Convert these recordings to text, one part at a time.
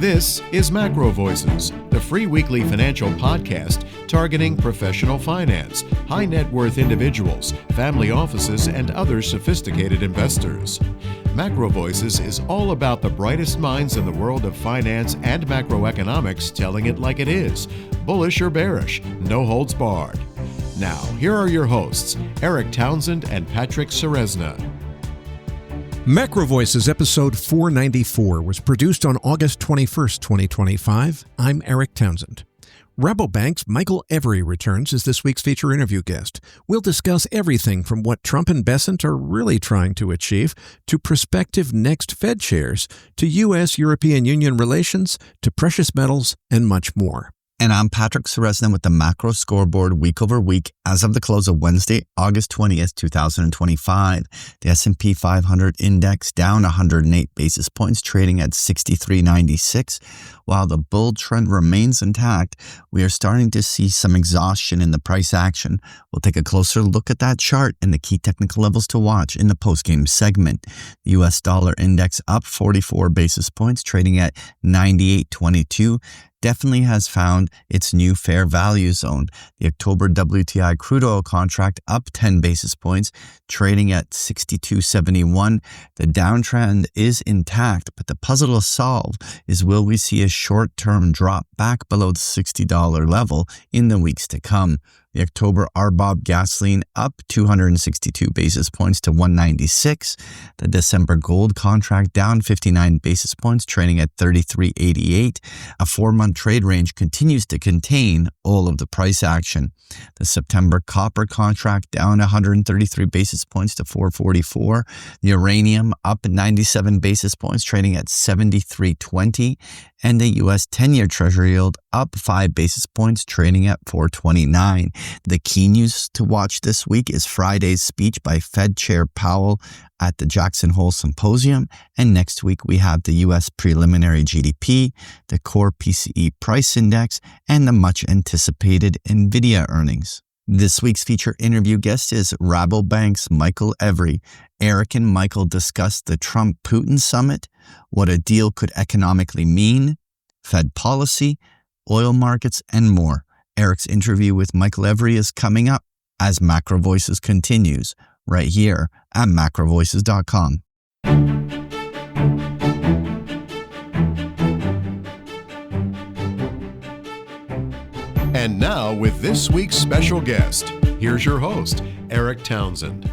This is MacroVoices, the free weekly financial podcast targeting professional finance, high net worth individuals, family offices, and other sophisticated investors. MacroVoices is all about the brightest minds in the world of finance and macroeconomics telling it like it is, bullish or bearish, no holds barred. Now, here are your hosts, Eric Townsend and Patrick Ceresna. MacroVoices episode 494 was produced on August 21st, 2025. I'm Eric Townsend. Rabobank's Micheal Every returns as this week's feature interview guest. We'll discuss everything from what Trump and Bessent are really trying to achieve, to prospective next Fed chairs, to U.S.-European Union relations, to precious metals, and much more. And I'm Patrick Ceresna with the Macro Scoreboard week over week as of the close of Wednesday, August 20th, 2025. The S&P 500 index down 108 basis points, trading at 63.96. While the bull trend remains intact, we are starting to see some exhaustion in the price action. We'll take a closer look at that chart and the key technical levels to watch in the postgame segment. The U.S. dollar index up 44 basis points, trading at 98.22. Definitely has found its new fair value zone. The October WTI crude oil contract up 10 basis points, trading at 62.71. The downtrend is intact, but the puzzle to solve is, will we see a short-term drop back below the $60 level in the weeks to come? The October RBOB gasoline up 262 basis points to 196. The December gold contract down 59 basis points, trading at 33.88. A 4-month trade range continues to contain all of the price action. The September copper contract down 133 basis points to 444. The uranium up 97 basis points, trading at 73.20. And the U.S. 10-year Treasury yield up 5 basis points, trading at 429. The key news to watch this week is Friday's speech by Fed Chair Powell at the Jackson Hole Symposium. And next week, we have the U.S. preliminary GDP, the core PCE price index, and the much-anticipated NVIDIA earnings. This week's feature interview guest is Rabobank's Micheal Every. Eric and Micheal discussed the Trump-Putin summit, what a deal could economically mean, Fed policy, oil markets, and more. Eric's interview with Micheal Every is coming up as MacroVoices continues right here at MacroVoices.com. And now, with this week's special guest, here's your host, Eric Townsend.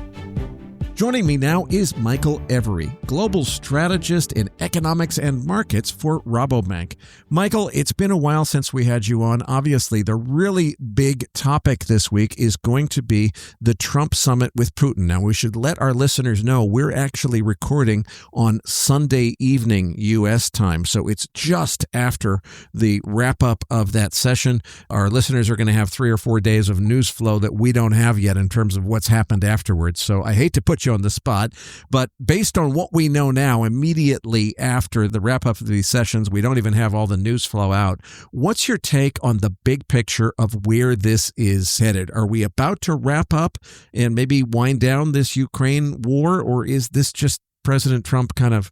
Joining me now is Micheal Every, global strategist in economics and markets for Rabobank. Micheal, it's been a while since we had you on. Obviously, the really big topic this week is going to be the Trump summit with Putin. Now, we should let our listeners know we're actually recording on Sunday evening U.S. time, so it's just after the wrap-up of that session. Our listeners are going to have 3 or 4 days of news flow that we don't have yet in terms of what's happened afterwards. So I hate to put you on the spot, but based on what we know now, immediately after the wrap up of these sessions, we don't even have all the news flow out. What's your take on the big picture of where this is headed? Are we about to wrap up and maybe wind down this Ukraine war, or is this just President Trump kind of,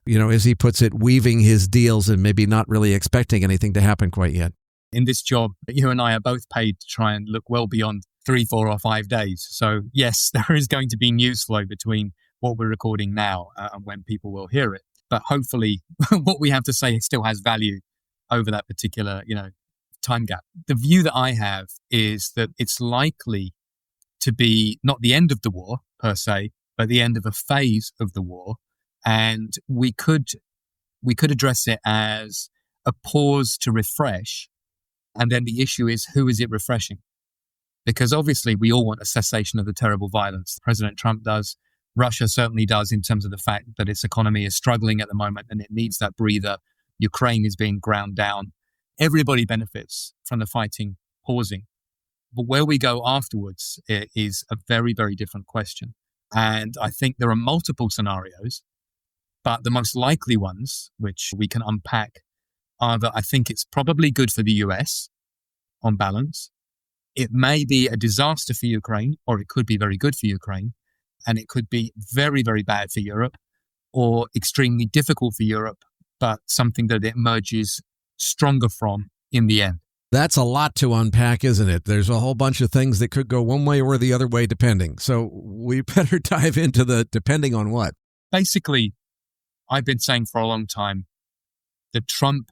as he puts it, weaving his deals and maybe not really expecting anything to happen quite yet? In this job, you and I are both paid to try and look well beyond 3, 4, or 5 days. So yes, there is going to be news flow between what we're recording now and when people will hear it. But hopefully what we have to say still has value over that particular, time gap. The view that I have is that it's likely to be not the end of the war per se, but the end of a phase of the war. And we could address it as a pause to refresh. And then the issue is, who is it refreshing? Because obviously we all want a cessation of the terrible violence. President Trump does. Russia certainly does, in terms of the fact that its economy is struggling at the moment and it needs that breather. Ukraine is being ground down. Everybody benefits from the fighting pausing. But where we go afterwards is a very, very different question. And I think there are multiple scenarios, but the most likely ones, which we can unpack, are that I think it's probably good for the US on balance. It may be a disaster for Ukraine, or it could be very good for Ukraine, and it could be very, very bad for Europe, or extremely difficult for Europe, but something that it emerges stronger from in the end. That's a lot to unpack, isn't it? There's a whole bunch of things that could go one way or the other way, depending. So we better dive into the depending on what. Basically, I've been saying for a long time that Trump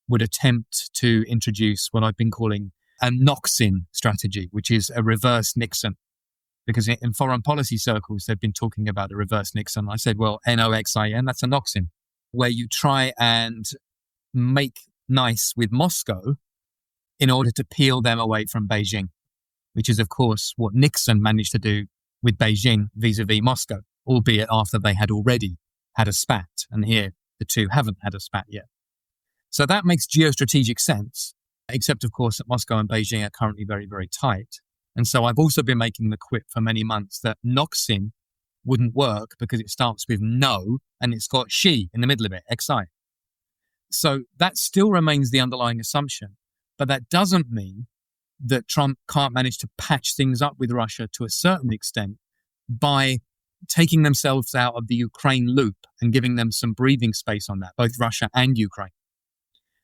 would attempt to introduce what I've been calling a Noxin strategy, which is a reverse Nixon. Because in foreign policy circles, they've been talking about a reverse Nixon. I said, well, Noxin, that's a Noxin, where you try and make nice with Moscow in order to peel them away from Beijing, which is, of course, what Nixon managed to do with Beijing vis-a-vis Moscow, albeit after they had already had a spat. And here, the two haven't had a spat yet. So that makes geostrategic sense, except, of course, that Moscow and Beijing are currently very, very tight. And so I've also been making the quip for many months that Noxin wouldn't work because it starts with no and it's got Xi in the middle of it, XI. So that still remains the underlying assumption. But that doesn't mean that Trump can't manage to patch things up with Russia to a certain extent by taking themselves out of the Ukraine loop and giving them some breathing space on that, both Russia and Ukraine.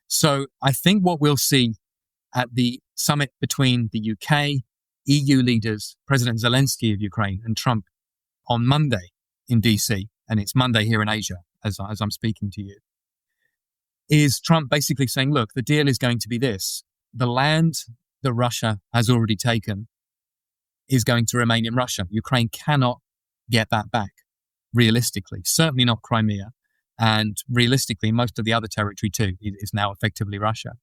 So I think what we'll see at the summit between the UK, EU leaders, President Zelensky of Ukraine and Trump on Monday in DC, and it's Monday here in Asia as I'm speaking to you, is Trump basically saying, look, the deal is going to be this. The land that Russia has already taken is going to remain in Russia. Ukraine cannot get that back, realistically. Certainly not Crimea. And realistically, most of the other territory too is now effectively Russia.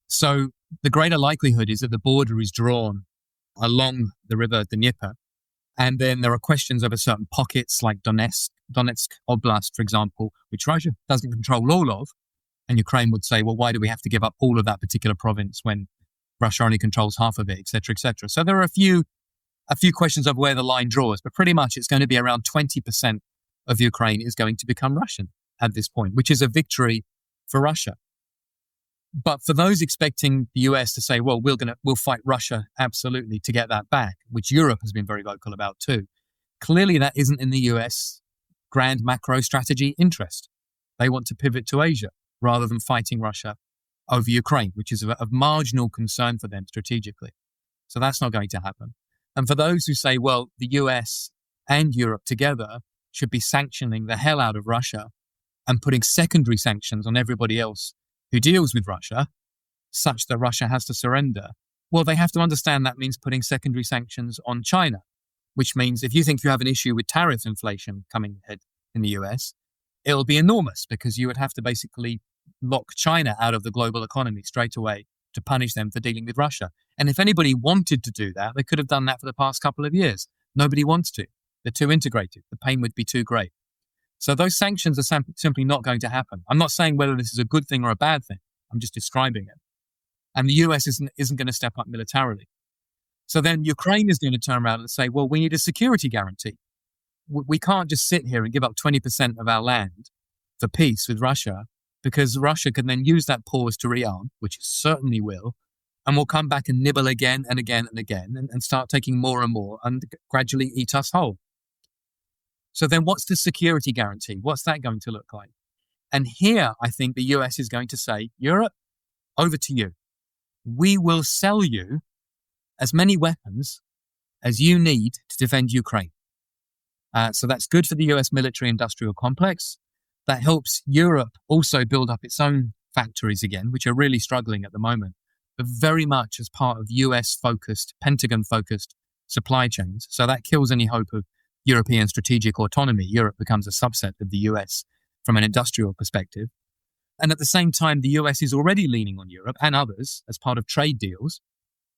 So the greater likelihood is that the border is drawn along the river Dnieper. And then there are questions over certain pockets like Donetsk Oblast, for example, which Russia doesn't control all of. And Ukraine would say, well, why do we have to give up all of that particular province when Russia only controls half of it, et cetera, et cetera. So there are a few questions of where the line draws, but pretty much it's going to be around 20% of Ukraine is going to become Russian at this point, which is a victory for Russia. But for those expecting the US to say, well, we'll fight Russia absolutely to get that back, which Europe has been very vocal about too. Clearly that isn't in the US grand macro strategy interest. They want to pivot to Asia rather than fighting Russia over Ukraine, which is of marginal concern for them strategically. So that's not going to happen. And for those who say, well, the US and Europe together should be sanctioning the hell out of Russia and putting secondary sanctions on everybody else who deals with Russia, such that Russia has to surrender, well, they have to understand that means putting secondary sanctions on China, which means if you think you have an issue with tariff inflation coming ahead in the US, it'll be enormous because you would have to basically lock China out of the global economy straight away to punish them for dealing with Russia. And if anybody wanted to do that, they could have done that for the past couple of years. Nobody wants to. They're too integrated. The pain would be too great. So those sanctions are simply not going to happen. I'm not saying whether this is a good thing or a bad thing. I'm just describing it. And the US isn't going to step up militarily. So then Ukraine is going to turn around and say, well, we need a security guarantee. We can't just sit here and give up 20% of our land for peace with Russia, because Russia can then use that pause to rearm, which it certainly will, and will come back and nibble again and again and again and start taking more and more and gradually eat us whole. So then what's the security guarantee? What's that going to look like? And here, I think the US is going to say, Europe, over to you. We will sell you as many weapons as you need to defend Ukraine. So that's good for the US military industrial complex. That helps Europe also build up its own factories again, which are really struggling at the moment, but very much as part of US-focused, Pentagon-focused supply chains. So that kills any hope of European strategic autonomy. Europe becomes a subset of the US from an industrial perspective. And at the same time, the US is already leaning on Europe and others as part of trade deals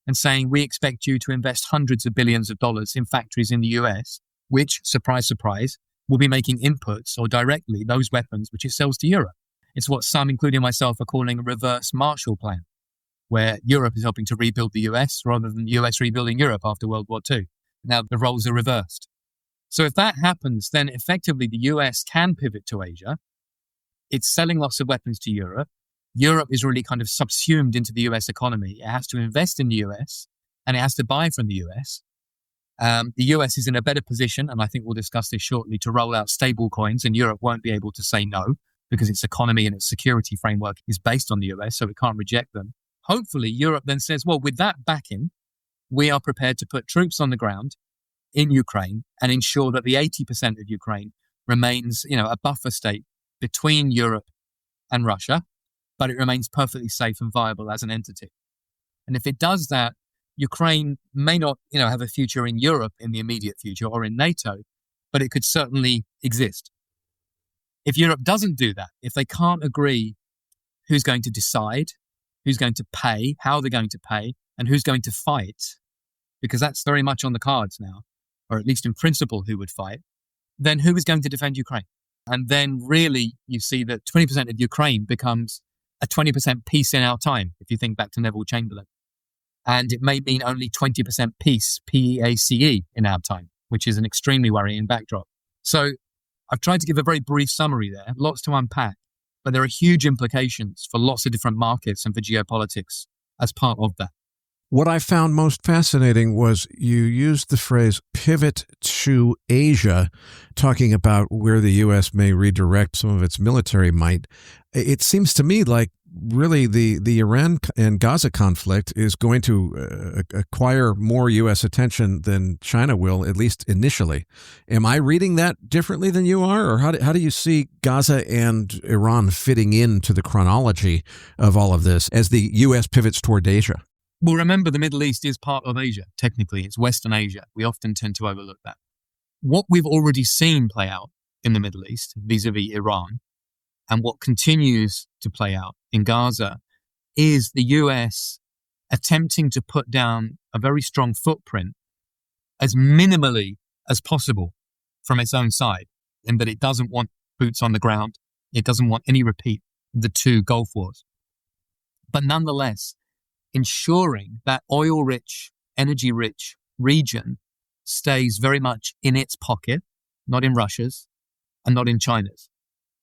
and saying, we expect you to invest hundreds of billions of dollars in factories in the US, which, surprise, surprise, will be making inputs or directly those weapons which it sells to Europe. It's what some, including myself, are calling a reverse Marshall Plan, where Europe is helping to rebuild the US rather than the US rebuilding Europe after World War II. Now the roles are reversed. So if that happens, then effectively the US can pivot to Asia. It's selling lots of weapons to Europe. Europe is really kind of subsumed into the US economy. It has to invest in the US and it has to buy from the US. The US is in a better position, and I think we'll discuss this shortly, to roll out stable coins, and Europe won't be able to say no because its economy and its security framework is based on the US, so it can't reject them. Hopefully, Europe then says, well, with that backing, we are prepared to put troops on the ground in Ukraine and ensure that the 80% of Ukraine remains, a buffer state between Europe and Russia, but it remains perfectly safe and viable as an entity. And if it does that, Ukraine may not, have a future in Europe in the immediate future or in NATO, but it could certainly exist. If Europe doesn't do that, if they can't agree who's going to decide, who's going to pay, how they're going to pay, and who's going to fight, because that's very much on the cards now, or at least in principle who would fight, then who is going to defend Ukraine? And then really you see that 20% of Ukraine becomes a 20% peace in our time, if you think back to Neville Chamberlain. And it may mean only 20% peace, P-E-A-C-E, in our time, which is an extremely worrying backdrop. So I've tried to give a very brief summary there, lots to unpack, but there are huge implications for lots of different markets and for geopolitics as part of that. What I found most fascinating was you used the phrase pivot to Asia, talking about where the U.S. may redirect some of its military might. It seems to me like really the Iran and Gaza conflict is going to acquire more U.S. attention than China will, at least initially. Am I reading that differently than you are? Or how do you see Gaza and Iran fitting into the chronology of all of this as the U.S. pivots toward Asia? Well, remember, the Middle East is part of Asia. Technically, it's Western Asia. We often tend to overlook that. What we've already seen play out in the Middle East vis-a-vis Iran, and what continues to play out in Gaza, is the US attempting to put down a very strong footprint as minimally as possible from its own side, in that it doesn't want boots on the ground. It doesn't want any repeat of the two Gulf Wars. But nonetheless, ensuring that oil-rich, energy-rich region stays very much in its pocket, not in Russia's and not in China's.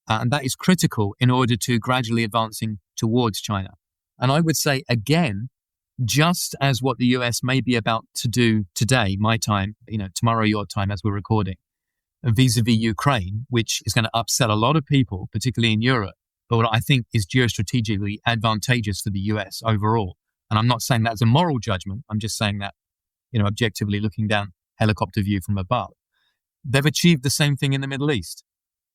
And that is critical in order to gradually advancing towards China. And I would say, again, just as what the US may be about to do today, my time, tomorrow your time as we're recording, vis-a-vis Ukraine, which is going to upset a lot of people, particularly in Europe, but what I think is geostrategically advantageous for the US overall. And I'm not saying that as a moral judgment. I'm just saying that, objectively looking down helicopter view from above. They've achieved the same thing in the Middle East.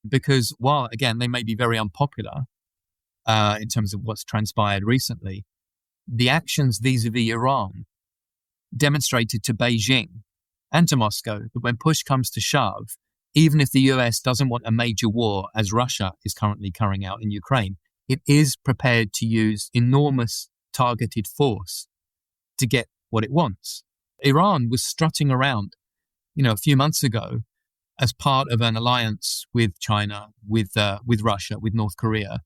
Because while, again, they may be very unpopular in terms of what's transpired recently, the actions vis-a-vis Iran demonstrated to Beijing and to Moscow that when push comes to shove, even if the US doesn't want a major war as Russia is currently carrying out in Ukraine, it is prepared to use enormous targeted force to get what it wants. Iran was strutting around, a few months ago as part of an alliance with China, with Russia, with North Korea,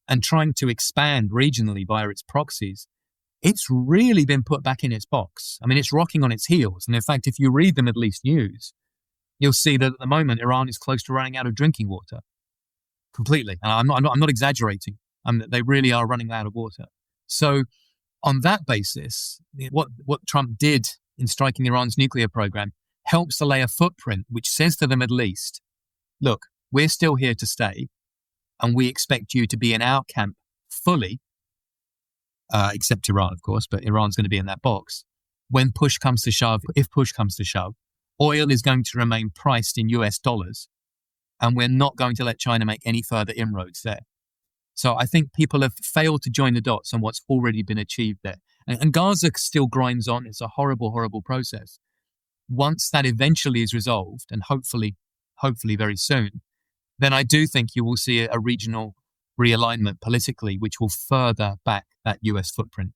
and trying to expand regionally via its proxies. It's really been put back in its box. I mean, it's rocking on its heels. And in fact, if you read the Middle East news, you'll see that at the moment, Iran is close to running out of drinking water. Completely. And I'm not exaggerating. They really are running out of water. So on that basis, what Trump did in striking Iran's nuclear program helps to lay a footprint which says to the Middle East, look, we're still here to stay, and we expect you to be in our camp fully, except Iran, of course, but Iran's going to be in that box. When push comes to shove, if push comes to shove, oil is going to remain priced in US dollars, and we're not going to let China make any further inroads there. So I think people have failed to join the dots on what's already been achieved there. And Gaza still grinds on. It's a horrible, horrible process. Once that eventually is resolved, and hopefully very soon, then I do think you will see a regional realignment politically, which will further back that US footprint.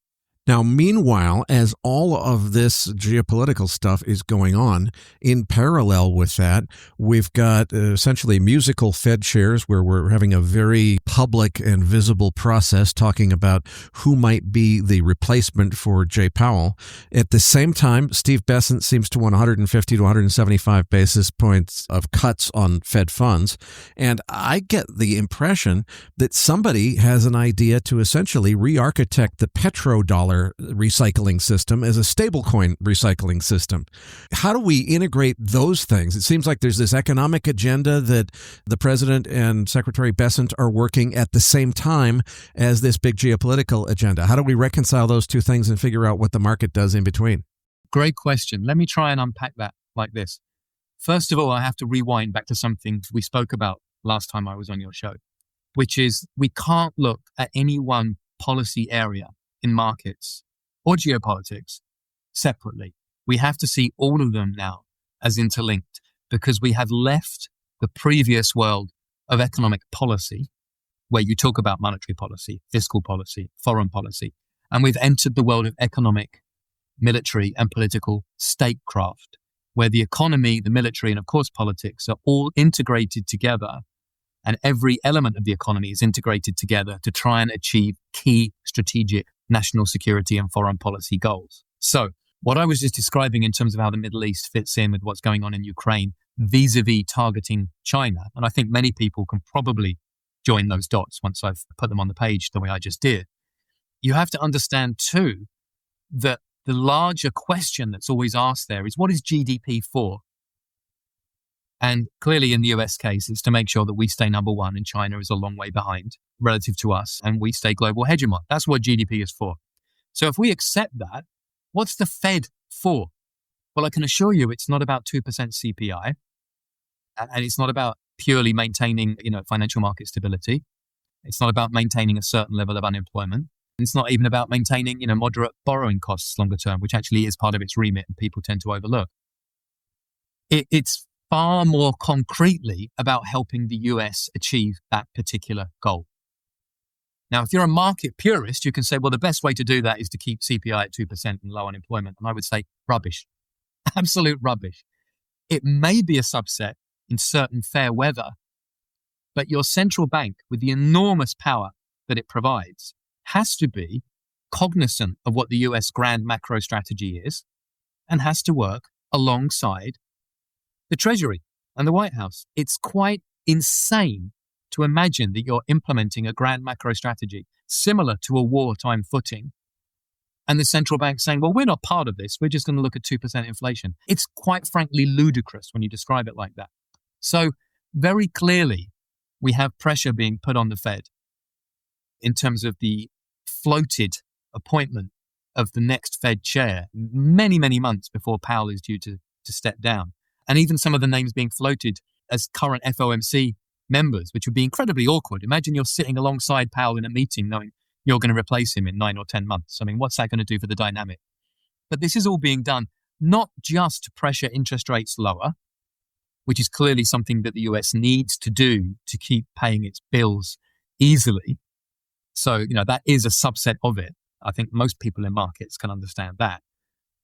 Now, meanwhile, as all of this geopolitical stuff is going on, in parallel with that, we've got essentially musical Fed shares where we're having a very public and visible process talking about who might be the replacement for Jay Powell. At the same time, Steve Bessent seems to want 150 to 175 basis points of cuts on Fed funds. And I get the impression that somebody has an idea to essentially re-architect the petrodollar dollar recycling system as a stablecoin recycling system. How do we integrate those things? It seems like there's this economic agenda that the president and Secretary Bessent are working at the same time as this big geopolitical agenda. How do we reconcile those two things and figure out what the market does in between? Great question. Let me try and unpack that like this. First of all, I have to rewind back to something we spoke about last time I was on your show, which is we can't look at any one policy area in markets or geopolitics separately. We have to see all of them now as interlinked because we have left the previous world of economic policy, where you talk about monetary policy, fiscal policy, foreign policy, and we've entered the world of economic, military, and political statecraft, where the economy, the military, and of course politics are all integrated together, and every element of the economy is integrated together to try and achieve key strategic national security and foreign policy goals. So what I was just describing in terms of how the Middle East fits in with what's going on in Ukraine vis-a-vis targeting China, and I think many people can probably join those dots once I've put them on the page the way I just did. You have to understand too that the larger question that's always asked there is, what is GDP for? And clearly in the US case, it's to make sure that we stay number one and China is a long way behind relative to us and we stay global hegemon. That's what GDP is for. So if we accept that, what's the Fed for? Well, I can assure you it's not about 2% CPI and it's not about purely maintaining, financial market stability. It's not about maintaining a certain level of unemployment. It's not even about maintaining, moderate borrowing costs longer term, which actually is part of its remit and people tend to overlook. It's far more concretely about helping the US achieve that particular goal. Now, if you're a market purist, you can say, well, the best way to do that is to keep CPI at 2% and low unemployment. And I would say rubbish, absolute rubbish. It may be a subset in certain fair weather, but your central bank, with the enormous power that it provides, has to be cognizant of what the US grand macro strategy is and has to work alongside the Treasury and the White House. It's quite insane to imagine that you're implementing a grand macro strategy similar to a wartime footing and the central bank saying, well, we're not part of this. We're just going to look at 2% inflation. It's quite frankly ludicrous when you describe it like that. So very clearly, we have pressure being put on the Fed in terms of the floated appointment of the next Fed chair many, many months before Powell is due to step down. And even some of the names being floated as current FOMC members, which would be incredibly awkward. Imagine you're sitting alongside Powell in a meeting knowing you're going to replace him in 9 or 10 months. I mean, what's that going to do for the dynamic? But this is all being done not just to pressure interest rates lower, which is clearly something that the US needs to do to keep paying its bills easily. So, that is a subset of it. I think most people in markets can understand that.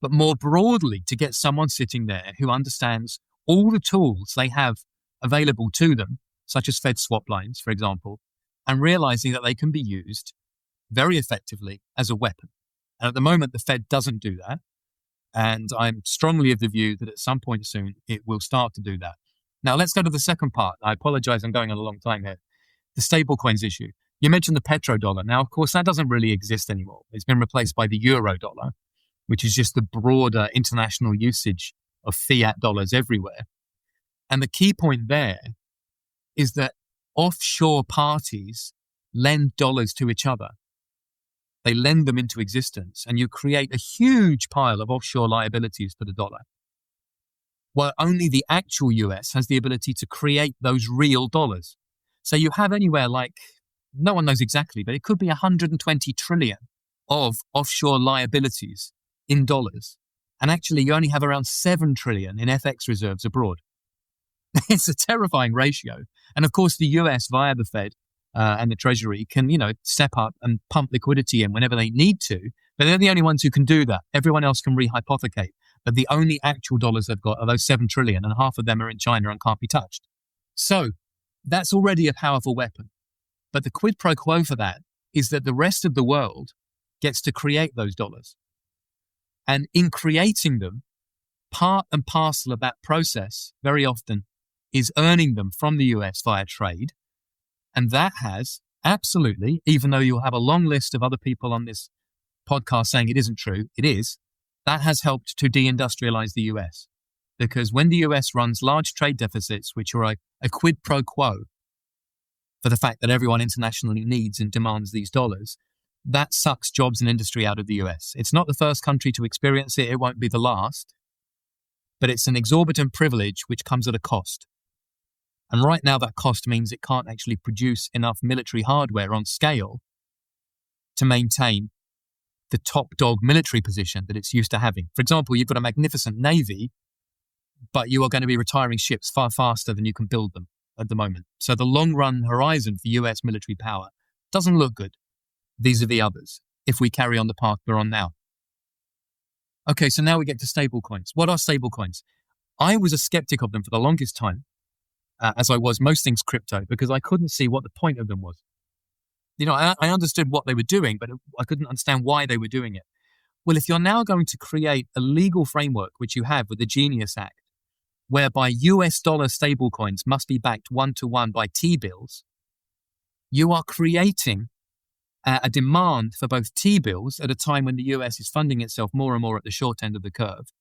But more broadly, to get someone sitting there who understands all the tools they have available to them, such as Fed swap lines, for example, and realizing that they can be used very effectively as a weapon. And at the moment, the Fed doesn't do that. And I'm strongly of the view that at some point soon, it will start to do that. Now, let's go to the second part. I apologize, I'm going on a long time here. The stablecoins issue. You mentioned the petrodollar. Now, of course, that doesn't really exist anymore. It's been replaced by the eurodollar, which is just the broader international usage of fiat dollars everywhere. And the key point there is that offshore parties lend dollars to each other. They lend them into existence, and you create a huge pile of offshore liabilities for the dollar. Well, only the actual US has the ability to create those real dollars. So you have anywhere like, no one knows exactly, but it could be 120 trillion of offshore liabilities in dollars. And actually, you only have around 7 trillion in FX reserves abroad. It's a terrifying ratio. And of course, the US via the Fed and the Treasury can, step up and pump liquidity in whenever they need to. But they're the only ones who can do that. Everyone else can rehypothecate. But the only actual dollars they've got are those 7 trillion, and half of them are in China and can't be touched. So that's already a powerful weapon. But the quid pro quo for that is that the rest of the world gets to create those dollars. And in creating them, part and parcel of that process very often is earning them from the US via trade. And that has absolutely, even though you'll have a long list of other people on this podcast saying it isn't true. It is. That has helped to deindustrialize the US. Because when the US runs large trade deficits, which are a quid pro quo for the fact that everyone internationally needs and demands these dollars, that sucks jobs and industry out of the US. It's not the first country to experience it. It won't be the last. But it's an exorbitant privilege which comes at a cost. And right now that cost means it can't actually produce enough military hardware on scale to maintain the top dog military position that it's used to having. For example, you've got a magnificent navy, but you are going to be retiring ships far faster than you can build them at the moment. So the long run horizon for US military power doesn't look good vis-a-vis others if we carry on the path we're on now. Okay, so now we get to stablecoins. What are stablecoins? I was a skeptic of them for the longest time, as I was most things crypto, because I couldn't see what the point of them was. I understood what they were doing, but I couldn't understand why they were doing it. Well, if you're now going to create a legal framework, which you have with the Genius Act, whereby US dollar stablecoins must be backed one-to-one by T-bills, you are creating a demand for both T-bills at a time when the US is funding itself more and more at the short end of the curve,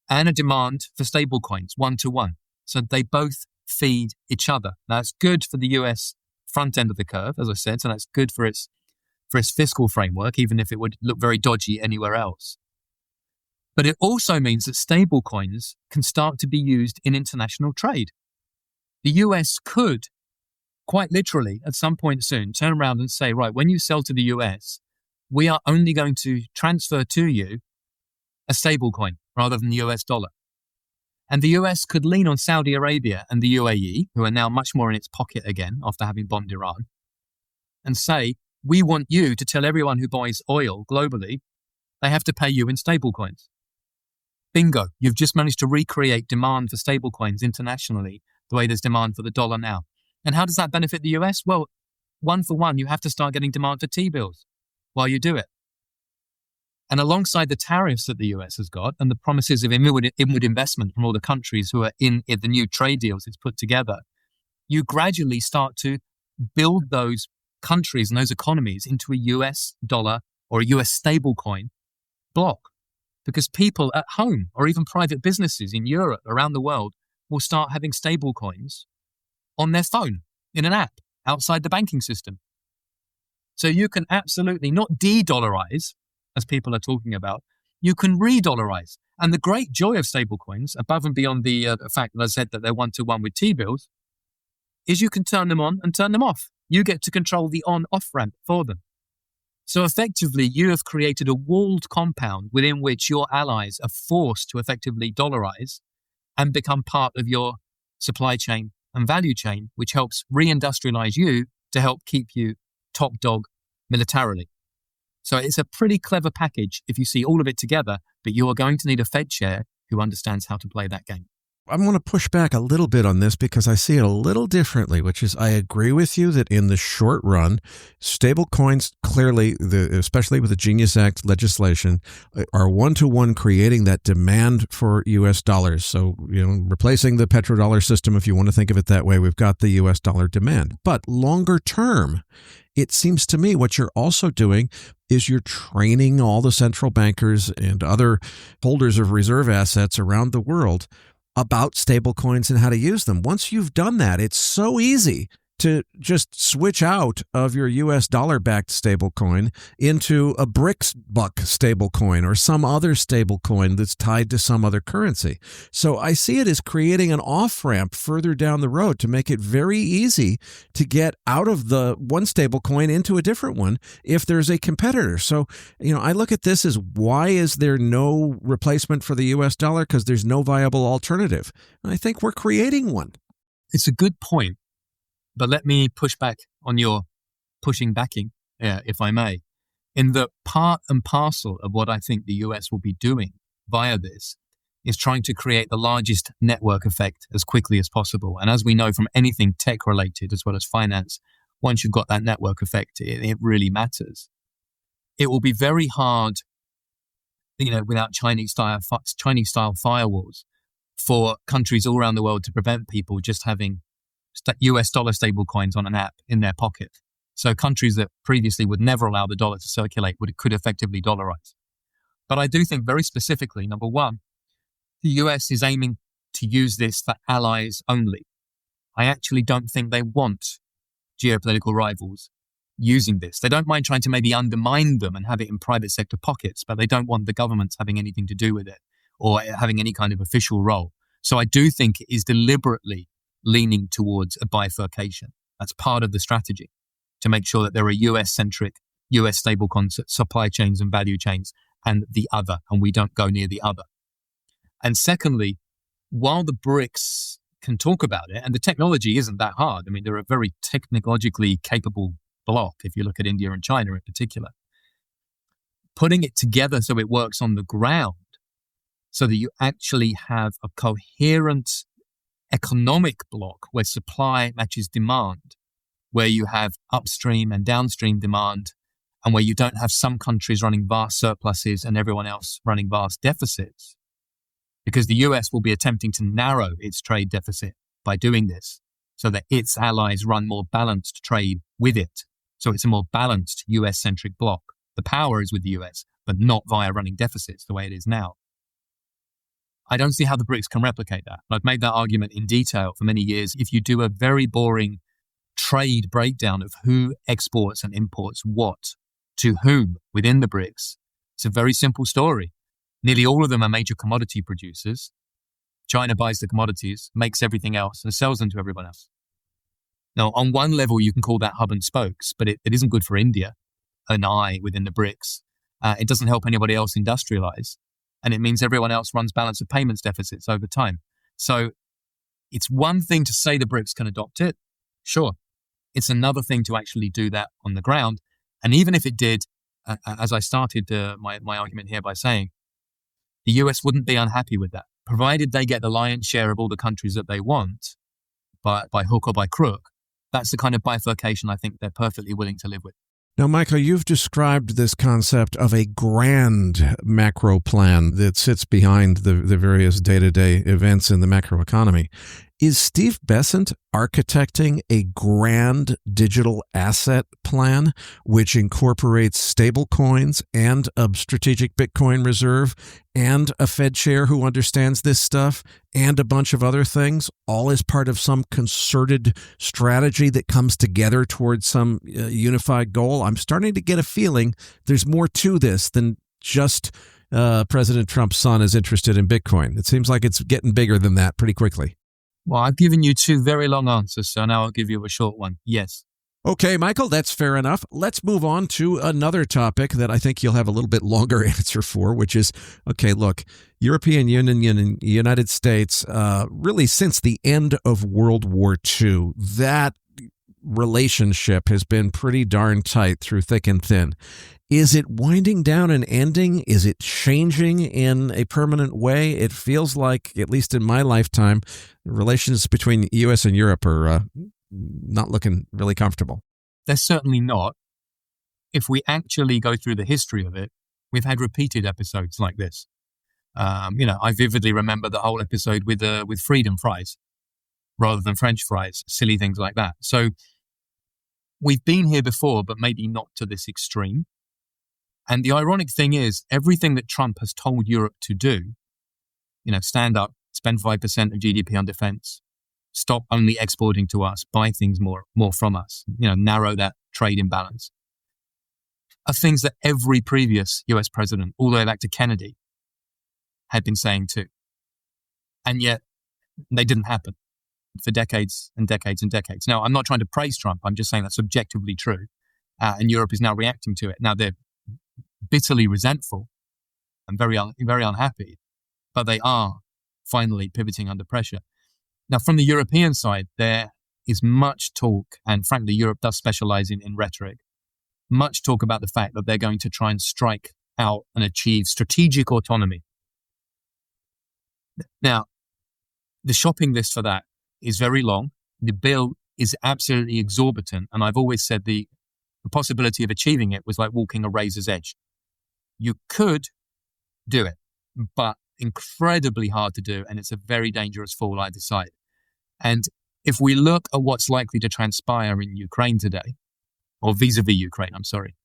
and a demand for stablecoins one-to-one. So they both feed each other. Now, it's good for the US front end of the curve, as I said, so that's good for its fiscal framework, even if it would look very dodgy anywhere else. But it also means that stablecoins can start to be used in international trade. The US could, quite literally, at some point soon, turn around and say, right, when you sell to the US, we are only going to transfer to you a stablecoin rather than the US dollar. And the US could lean on Saudi Arabia and the UAE, who are now much more in its pocket again after having bombed Iran, and say, we want you to tell everyone who buys oil globally, they have to pay you in stablecoins. Bingo, you've just managed to recreate demand for stablecoins internationally the way there's demand for the dollar now. And how does that benefit the US? Well, one for one, you have to start getting demand for T-bills while you do it. And alongside the tariffs that the US has got and the promises of inward investment from all the countries who are in the new trade deals it's put together, you gradually start to build those countries and those economies into a US dollar or a US stablecoin block. Because people at home or even private businesses in Europe, around the world, will start having stablecoins on their phone in an app outside the banking system. So you can absolutely not de-dollarize, as people are talking about, you can re-dollarize. And the great joy of stablecoins, above and beyond the fact that I said that they're one-to-one with T-bills, is you can turn them on and turn them off. You get to control the on-off ramp for them. So effectively, you have created a walled compound within which your allies are forced to effectively dollarize and become part of your supply chain and value chain, which helps reindustrialize you to help keep you top dog militarily. So it's a pretty clever package if you see all of it together, but you are going to need a Fed chair who understands how to play that game. I want to push back a little bit on this because I see it a little differently, which is I agree with you that in the short run, stable coins clearly, especially with the Genius Act legislation, are one-to-one creating that demand for U.S. dollars. So, replacing the petrodollar system, if you want to think of it that way, we've got the U.S. dollar demand. But longer term, it seems to me what you're also doing is you're training all the central bankers and other holders of reserve assets around the world about stablecoins and how to use them. Once you've done that, it's so easy to just switch out of your US dollar-backed stablecoin into a BRICS buck stablecoin or some other stablecoin that's tied to some other currency. So I see it as creating an off-ramp further down the road to make it very easy to get out of the one stablecoin into a different one if there's a competitor. So, I look at this as, why is there no replacement for the US dollar? Because there's no viable alternative. And I think we're creating one. It's a good point. But let me push back on your backing, if I may, in that part and parcel of what I think the US will be doing via this is trying to create the largest network effect as quickly as possible. And as we know from anything tech related as well as finance, once you've got that network effect, it really matters. It will be very hard, without Chinese-style firewalls for countries all around the world to prevent people just having US dollar stable coins on an app in their pocket. So countries that previously would never allow the dollar to circulate could effectively dollarize. But I do think very specifically, number one, the US is aiming to use this for allies only. I actually don't think they want geopolitical rivals using this. They don't mind trying to maybe undermine them and have it in private sector pockets, but they don't want the governments having anything to do with it or having any kind of official role. So I do think it is deliberately leaning towards a bifurcation. That's part of the strategy, to make sure that there are US-centric, US stable supply chains and value chains and the other, and we don't go near the other. And secondly, while the BRICS can talk about it, and the technology isn't that hard. I mean, they're a very technologically capable bloc, if you look at India and China in particular. Putting it together so it works on the ground, so that you actually have a coherent economic bloc where supply matches demand, where you have upstream and downstream demand, and where you don't have some countries running vast surpluses and everyone else running vast deficits. Because the US will be attempting to narrow its trade deficit by doing this so that its allies run more balanced trade with it. So it's a more balanced US-centric bloc. The power is with the US, but not via running deficits the way it is now. I don't see how the BRICS can replicate that. I've made that argument in detail for many years. If you do a very boring trade breakdown of who exports and imports what to whom within the BRICS, it's a very simple story. Nearly all of them are major commodity producers. China buys the commodities, makes everything else, and sells them to everyone else. Now, on one level, you can call that hub and spokes, but it isn't good for India, an eye within the BRICS. It doesn't help anybody else industrialize. And it means everyone else runs balance of payments deficits over time. So it's one thing to say the BRICS can adopt it. Sure. It's another thing to actually do that on the ground. And even if it did, as I started my argument here by saying, the US wouldn't be unhappy with that, provided they get the lion's share of all the countries that they want by hook or by crook. That's the kind of bifurcation I think they're perfectly willing to live with. Now, Micheal, you've described this concept of a grand macro plan that sits behind the various day-to-day events in the macroeconomy. Is Steve Bessent architecting a grand digital asset plan which incorporates stable coins and a strategic Bitcoin reserve and a Fed chair who understands this stuff and a bunch of other things, all as part of some concerted strategy that comes together towards some unified goal? I'm starting to get a feeling there's more to this than just President Trump's son is interested in Bitcoin. It seems like it's getting bigger than that pretty quickly. Well, I've given you two very long answers, so now I'll give you a short one. Yes. Okay, Micheal, that's fair enough. Let's move on to another topic that I think you'll have a little bit longer answer for, which is, okay, look, European Union and United States, really since the end of World War II, that relationship has been pretty darn tight through thick and thin. Is it winding down and ending? Is it changing in a permanent way? It feels like, at least in my lifetime, relations between the U.S. and Europe are not looking really comfortable. They're certainly not. If we actually go through the history of it, we've had repeated episodes like this. I vividly remember the whole episode with freedom fries rather than French fries, silly things like that. So we've been here before, but maybe not to this extreme. And the ironic thing is, everything that Trump has told Europe to do, stand up, spend 5% of GDP on defense, stop only exporting to us, buy things more from us, narrow that trade imbalance, are things that every previous US president, all the way back to Kennedy, had been saying too. And yet they didn't happen for decades and decades and decades. Now, I'm not trying to praise Trump. I'm just saying that's objectively true. And Europe is now reacting to it. Now, they're bitterly resentful and very unhappy, but they are finally pivoting under pressure. Now, from the European side, there is much talk, and frankly, Europe does specialize in rhetoric, much talk about the fact that they're going to try and strike out and achieve strategic autonomy. Now, the shopping list for that is very long. The bill is absolutely exorbitant, and I've always said the possibility of achieving it was like walking a razor's edge. You could do it, but incredibly hard to do, and it's a very dangerous fall either side. And if we look at what's likely to transpire in Ukraine today, or vis-a-vis Ukraine, I'm sorry.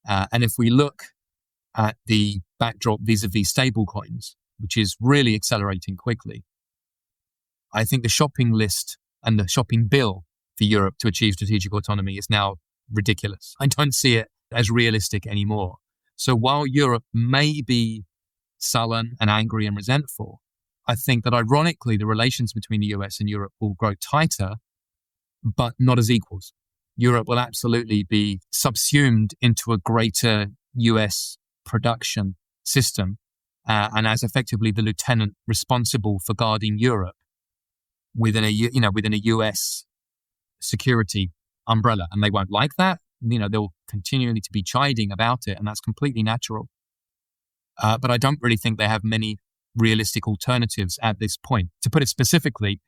And if we look at the backdrop vis-a-vis stablecoins, which is really accelerating quickly, I think the shopping list and the shopping bill for Europe to achieve strategic autonomy is now ridiculous. I don't see it as realistic anymore. So while Europe may be sullen and angry and resentful, I think that ironically, the relations between the US and Europe will grow tighter, but not as equals. Europe will absolutely be subsumed into a greater US production system, and as effectively the lieutenant responsible for guarding Europe within a US security umbrella. And they won't like that. They'll continually to be chiding about it, and that's completely natural. But I don't really think they have many realistic alternatives at this point. To put it specifically,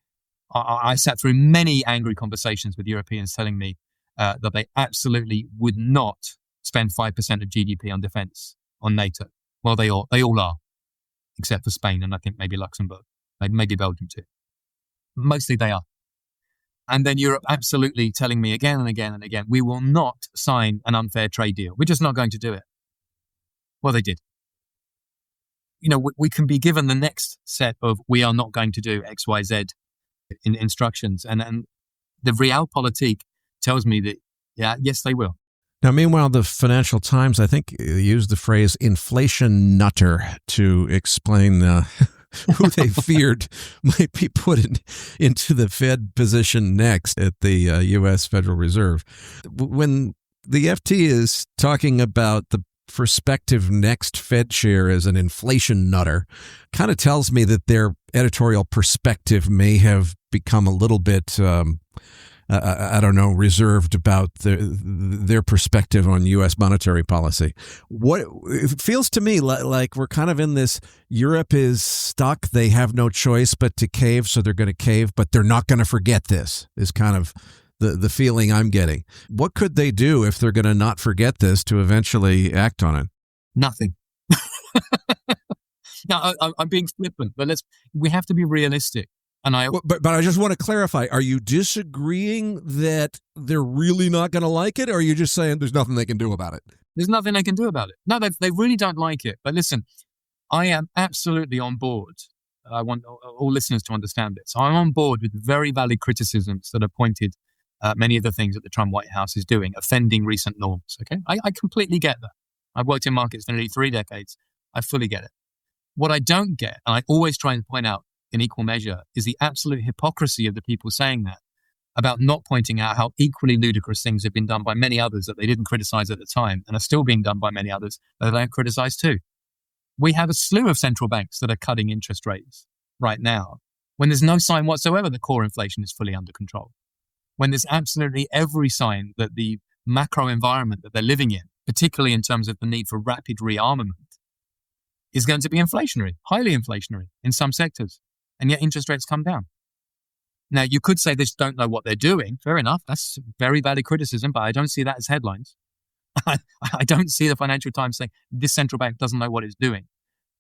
I sat through many angry conversations with Europeans telling me that they absolutely would not spend 5% of GDP on defense, on NATO. Well, they all are, except for Spain and I think maybe Luxembourg, maybe Belgium too. Mostly they are. And then Europe absolutely telling me again and again and again, we will not sign an unfair trade deal. We're just not going to do it. Well, they did. We can be given the next set of we are not going to do X, Y, Z in instructions. And the realpolitik tells me that, yes, they will. Now, meanwhile, the Financial Times, I think, used the phrase inflation nutter to explain who they feared might be put into the Fed position next at the U.S. Federal Reserve. When the FT is talking about the prospective next Fed chair as an inflation nutter, kind of tells me that their editorial perspective may have become a little bit reserved about their perspective on U.S. monetary policy. It feels to me like we're kind of in this, Europe is stuck, they have no choice but to cave, so they're going to cave, but they're not going to forget this, is kind of the feeling I'm getting. What could they do if they're going to not forget this to eventually act on it? Nothing. Now, I'm being flippant, but we have to be realistic. But I just want to clarify, are you disagreeing that they're really not going to like it, or are you just saying there's nothing they can do about it? There's nothing they can do about it. No, they really don't like it. But listen, I am absolutely on board. I want all listeners to understand this. I'm on board with very valid criticisms that are pointed at many of the things that the Trump White House is doing, offending recent norms. Okay, I completely get that. I've worked in markets for nearly 3 decades. I fully get it. What I don't get, and I always try and point out in equal measure, is the absolute hypocrisy of the people saying that, about not pointing out how equally ludicrous things have been done by many others that they didn't criticize at the time and are still being done by many others that they don't criticize too. We have a slew of central banks that are cutting interest rates right now when there's no sign whatsoever that core inflation is fully under control. When there's absolutely every sign that the macro environment that they're living in, particularly in terms of the need for rapid rearmament, is going to be inflationary, highly inflationary in some sectors. And yet interest rates come down. Now, you could say they just don't know what they're doing. Fair enough. That's very valid criticism, but I don't see that as headlines. I don't see the Financial Times saying this central bank doesn't know what it's doing.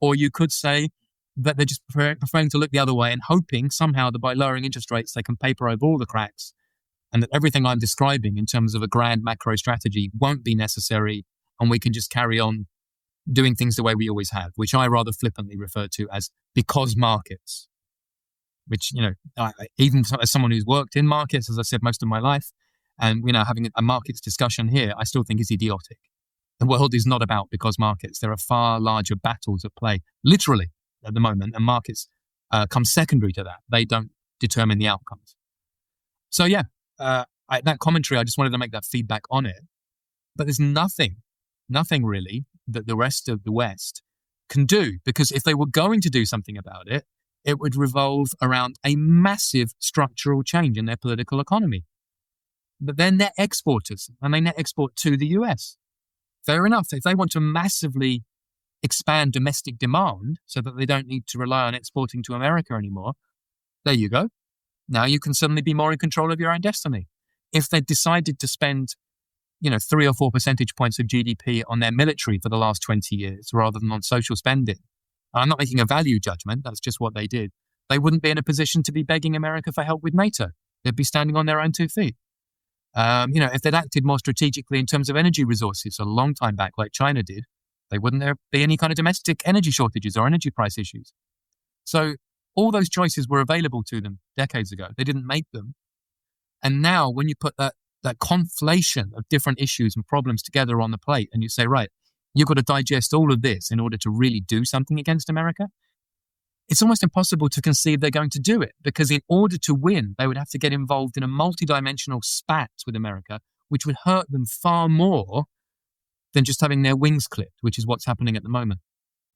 Or you could say that they're just preferring to look the other way and hoping somehow that by lowering interest rates, they can paper over all the cracks, and that everything I'm describing in terms of a grand macro strategy won't be necessary, and we can just carry on doing things the way we always have, which I rather flippantly refer to as because markets. Which, even as someone who's worked in markets, as I said, most of my life, and, having a markets discussion here, I still think is idiotic. The world is not about because markets. There are far larger battles at play, literally, at the moment, and markets come secondary to that. They don't determine the outcomes. So, that commentary, I just wanted to make that feedback on it. But there's nothing really that the rest of the West can do, because if they were going to do something about it, it would revolve around a massive structural change in their political economy. But they're net exporters, and they net export to the US. Fair enough. If they want to massively expand domestic demand so that they don't need to rely on exporting to America anymore, there you go. Now you can suddenly be more in control of your own destiny. If they decided to spend, 3 or 4 percentage points of GDP on their military for the last 20 years rather than on social spending, I'm not making a value judgment, that's just what they did, they wouldn't be in a position to be begging America for help with NATO. They'd be standing on their own 2 feet. If they'd acted more strategically in terms of energy resources a long time back, like China did, they wouldn't there be any kind of domestic energy shortages or energy price issues. So all those choices were available to them decades ago. They didn't make them. And now when you put that conflation of different issues and problems together on the plate and you say, right, you've got to digest all of this in order to really do something against America, it's almost impossible to conceive they're going to do it, because in order to win, they would have to get involved in a multidimensional spat with America, which would hurt them far more than just having their wings clipped, which is what's happening at the moment.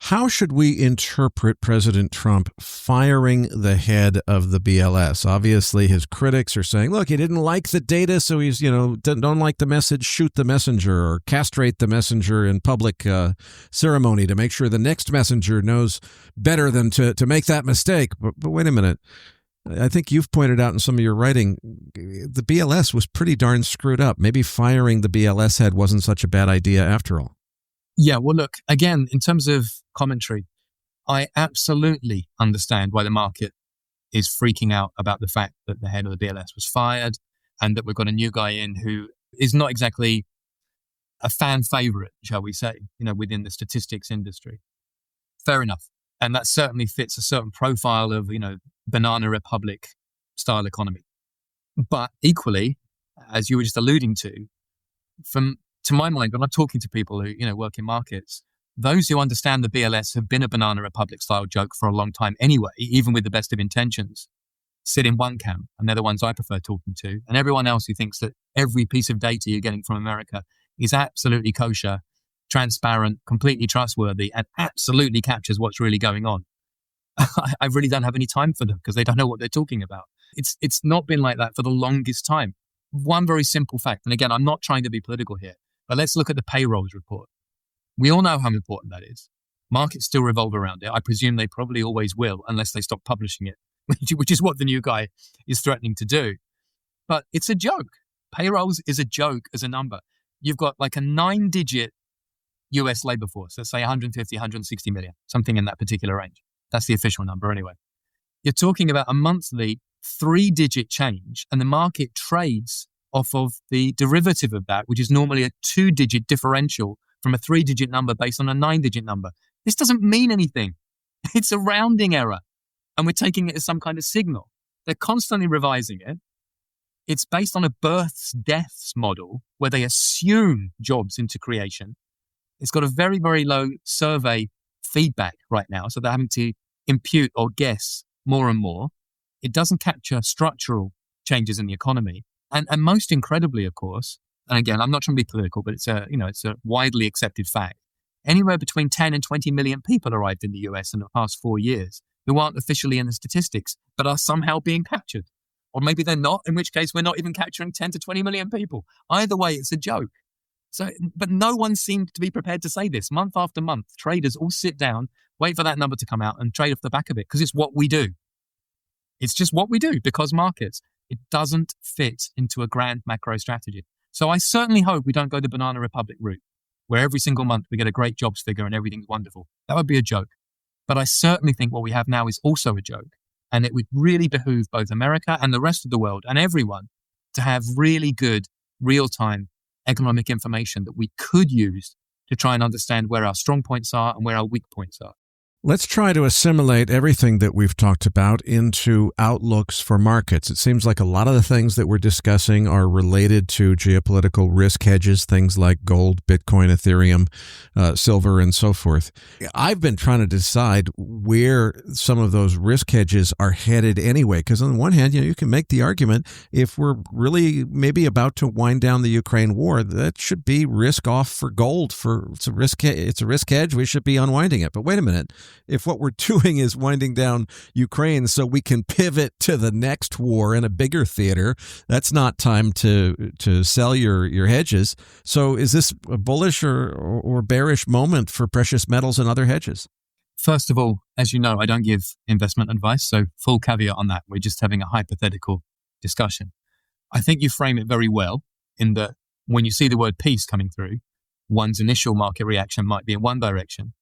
How should we interpret President Trump firing the head of the BLS? Obviously, his critics are saying, look, he didn't like the data, so he's, don't like the message, shoot the messenger, or castrate the messenger in public ceremony to make sure the next messenger knows better than to make that mistake. But wait a minute. I think you've pointed out in some of your writing, the BLS was pretty darn screwed up. Maybe firing the BLS head wasn't such a bad idea after all. Yeah, well, look, again, in terms of commentary, I absolutely understand why the market is freaking out about the fact that the head of the BLS was fired and that we've got a new guy in who is not exactly a fan favorite, shall we say, within the statistics industry. Fair enough. And that certainly fits a certain profile of, banana republic style economy. But equally, as you were just alluding to my mind, when I'm talking to people who, work in markets, those who understand the BLS have been a banana republic style joke for a long time anyway, even with the best of intentions, sit in one camp, and they're the ones I prefer talking to. And everyone else who thinks that every piece of data you're getting from America is absolutely kosher, transparent, completely trustworthy, and absolutely captures what's really going on. I really don't have any time for them because they don't know what they're talking about. It's not been like that for the longest time. One very simple fact, and again, I'm not trying to be political here, but let's look at the payrolls report. We all know how important that is. Markets still revolve around it. I presume they probably always will, unless they stop publishing it, which is what the new guy is threatening to do. But it's a joke. Payrolls is a joke as a number. You've got like a 9-digit US labor force, let's say 150, 160 million, something in that particular range. That's the official number anyway. You're talking about a monthly 3-digit change, and the market trades off of the derivative of that, which is normally a 2-digit differential from a 3-digit number based on a 9-digit number. This doesn't mean anything. It's a rounding error, and we're taking it as some kind of signal. They're constantly revising it. It's based on a births-deaths model where they assume jobs into creation. It's got a very, very low survey feedback right now, so they're having to impute or guess more and more. It doesn't capture structural changes in the economy. And most incredibly, of course, and again, I'm not trying to be political, but it's a widely accepted fact. Anywhere between 10 and 20 million people arrived in the US in the past 4 years who aren't officially in the statistics, but are somehow being captured. Or maybe they're not, in which case we're not even capturing 10 to 20 million people. Either way, it's a joke. So, but no one seemed to be prepared to say this. Month after month, traders all sit down, wait for that number to come out and trade off the back of it because it's what we do. It's just what we do because markets. It doesn't fit into a grand macro strategy. So I certainly hope we don't go the banana republic route, where every single month we get a great jobs figure and everything's wonderful. That would be a joke. But I certainly think what we have now is also a joke. And it would really behoove both America and the rest of the world and everyone to have really good real-time economic information that we could use to try and understand where our strong points are and where our weak points are. Let's try to assimilate everything that we've talked about into outlooks for markets. It seems like a lot of the things that we're discussing are related to geopolitical risk hedges, things like gold, Bitcoin, Ethereum, silver, and so forth. I've been trying to decide where some of those risk hedges are headed anyway, because on the one hand, you can make the argument if we're really maybe about to wind down the Ukraine war, that should be risk off for gold. It's a risk hedge. We should be unwinding it. But wait a minute. If what we're doing is winding down Ukraine so we can pivot to the next war in a bigger theater, that's not time to sell your hedges. So is this a bullish or bearish moment for precious metals and other hedges? First of all, as you know, I don't give investment advice, so full caveat on that. We're just having a hypothetical discussion. I think you frame it very well in that when you see the word peace coming through, one's initial market reaction might be in one direction.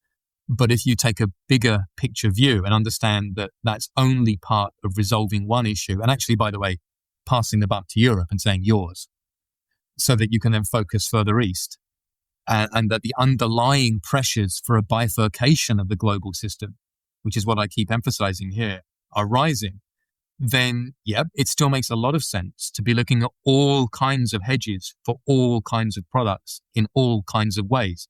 But if you take a bigger picture view and understand that that's only part of resolving one issue, and actually, by the way, passing the buck to Europe and saying yours, so that you can then focus further east, and that the underlying pressures for a bifurcation of the global system, which is what I keep emphasizing here, are rising, then, it still makes a lot of sense to be looking at all kinds of hedges for all kinds of products in all kinds of ways.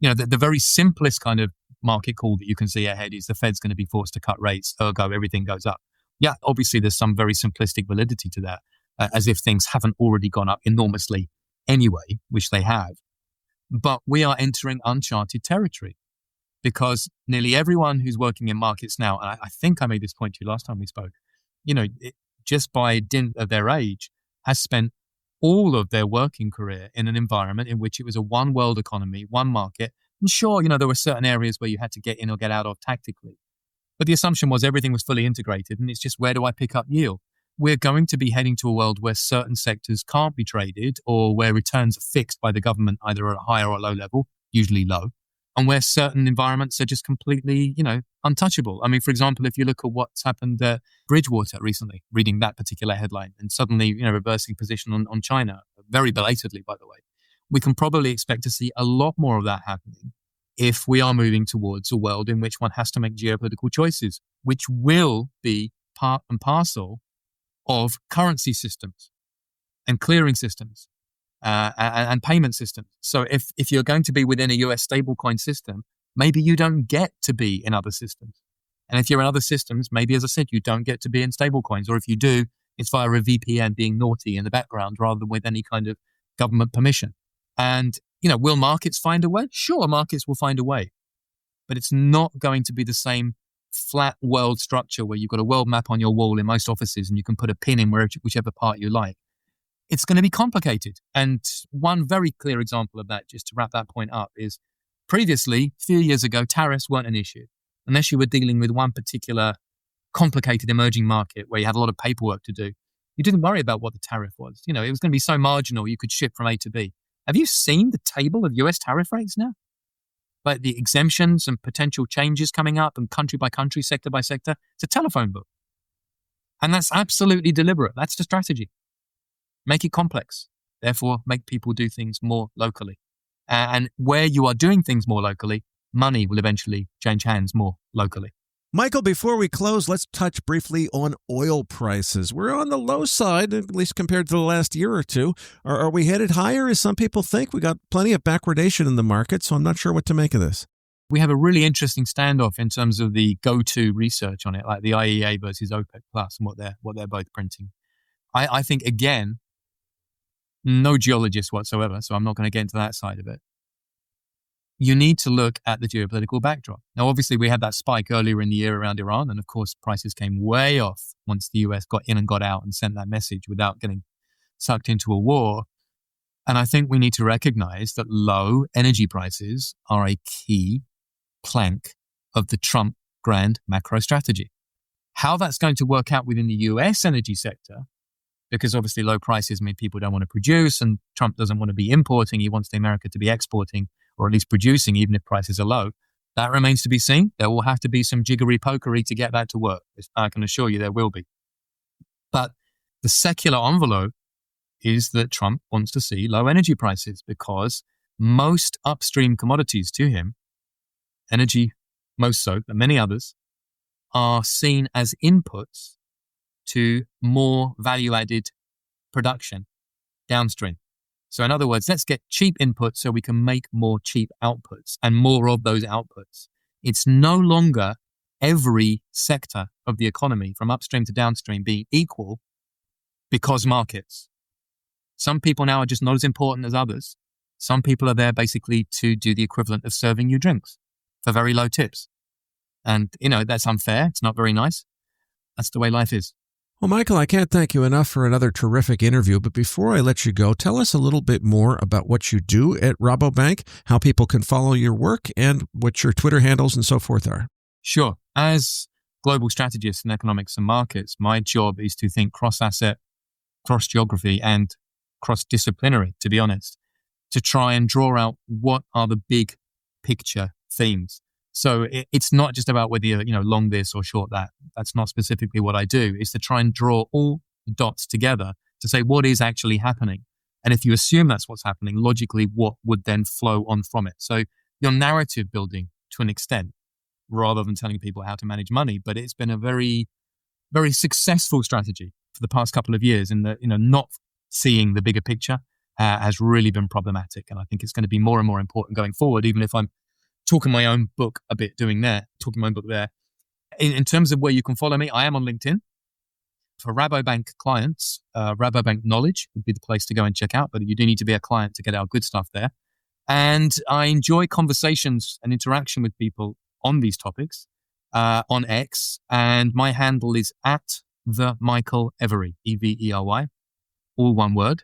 The very simplest kind of market call that you can see ahead is the Fed's going to be forced to cut rates, ergo everything goes up. Yeah, obviously there's some very simplistic validity to that, as if things haven't already gone up enormously anyway, which they have. But we are entering uncharted territory because nearly everyone who's working in markets now, and I think I made this point to you last time we spoke, just by dint of their age, has spent all of their working career in an environment in which it was a one world economy, one market. And sure, there were certain areas where you had to get in or get out of tactically. But the assumption was everything was fully integrated, and it's just, where do I pick up yield? We're going to be heading to a world where certain sectors can't be traded, or where returns are fixed by the government either at a high or a low level, usually low, and where certain environments are just completely, untouchable. I mean, for example, if you look at what's happened at Bridgewater recently, reading that particular headline and suddenly, reversing position on China, very belatedly, by the way, we can probably expect to see a lot more of that happening if we are moving towards a world in which one has to make geopolitical choices, which will be part and parcel of currency systems and clearing systems and payment systems. So if you're going to be within a US stablecoin system, maybe you don't get to be in other systems. And if you're in other systems, maybe, as I said, you don't get to be in stablecoins. Or if you do, it's via a VPN being naughty in the background rather than with any kind of government permission. And, will markets find a way? Sure, markets will find a way. But it's not going to be the same flat world structure where you've got a world map on your wall in most offices and you can put a pin in whichever part you like. It's going to be complicated. And one very clear example of that, just to wrap that point up, is previously, a few years ago, tariffs weren't an issue. Unless you were dealing with one particular complicated emerging market where you had a lot of paperwork to do, you didn't worry about what the tariff was. It was going to be so marginal you could ship from A to B. Have you seen the table of US tariff rates now? Like the exemptions and potential changes coming up and country by country, sector by sector? It's a telephone book. And that's absolutely deliberate. That's the strategy. Make it complex. Therefore, make people do things more locally. And where you are doing things more locally, money will eventually change hands more locally. Michael, before we close, let's touch briefly on oil prices. We're on the low side, at least compared to the last year or two. Are we headed higher, as some people think? We got plenty of backwardation in the market, so I'm not sure what to make of this. We have a really interesting standoff in terms of the go-to research on it, like the IEA versus OPEC Plus and what they're both printing. I think, again, no geologist whatsoever, so I'm not going to get into that side of it. You need to look at the geopolitical backdrop. Now, obviously, we had that spike earlier in the year around Iran, and of course, prices came way off once the US got in and got out and sent that message without getting sucked into a war. And I think we need to recognize that low energy prices are a key plank of the Trump grand macro strategy. How that's going to work out within the US energy sector, because obviously low prices mean people don't want to produce and Trump doesn't want to be importing. He wants America to be exporting, or at least producing, even if prices are low. That remains to be seen. There will have to be some jiggery-pokery to get that to work. I can assure you there will be. But the secular envelope is that Trump wants to see low energy prices because most upstream commodities to him, energy most so, but many others, are seen as inputs to more value-added production downstream. So in other words, let's get cheap inputs so we can make more cheap outputs and more of those outputs. It's no longer every sector of the economy from upstream to downstream being equal because markets. Some people now are just not as important as others. Some people are there basically to do the equivalent of serving you drinks for very low tips. And, that's unfair. It's not very nice. That's the way life is. Well, Michael, I can't thank you enough for another terrific interview. But before I let you go, tell us a little bit more about what you do at Rabobank, how people can follow your work, and what your Twitter handles and so forth are. Sure. As global strategist in economics and markets, my job is to think cross-asset, cross-geography, and cross-disciplinary, to be honest, to try and draw out what are the big picture themes. So it's not just about whether you're, long this or short that. That's not specifically what I do. It's to try and draw all the dots together to say what is actually happening. And if you assume that's what's happening, logically, what would then flow on from it? So you're narrative building to an extent, rather than telling people how to manage money. But it's been a very, very successful strategy for the past couple of years, in that, not seeing the bigger picture has really been problematic. And I think it's going to be more and more important going forward, even if I'm talking my own book a bit, talking my own book there. In terms of where you can follow me, I am on LinkedIn. For Rabobank clients, Rabobank Knowledge would be the place to go and check out, but you do need to be a client to get our good stuff there. And I enjoy conversations and interaction with people on these topics on X, and my handle is @the_Micheal_Every, EVERY, all one word.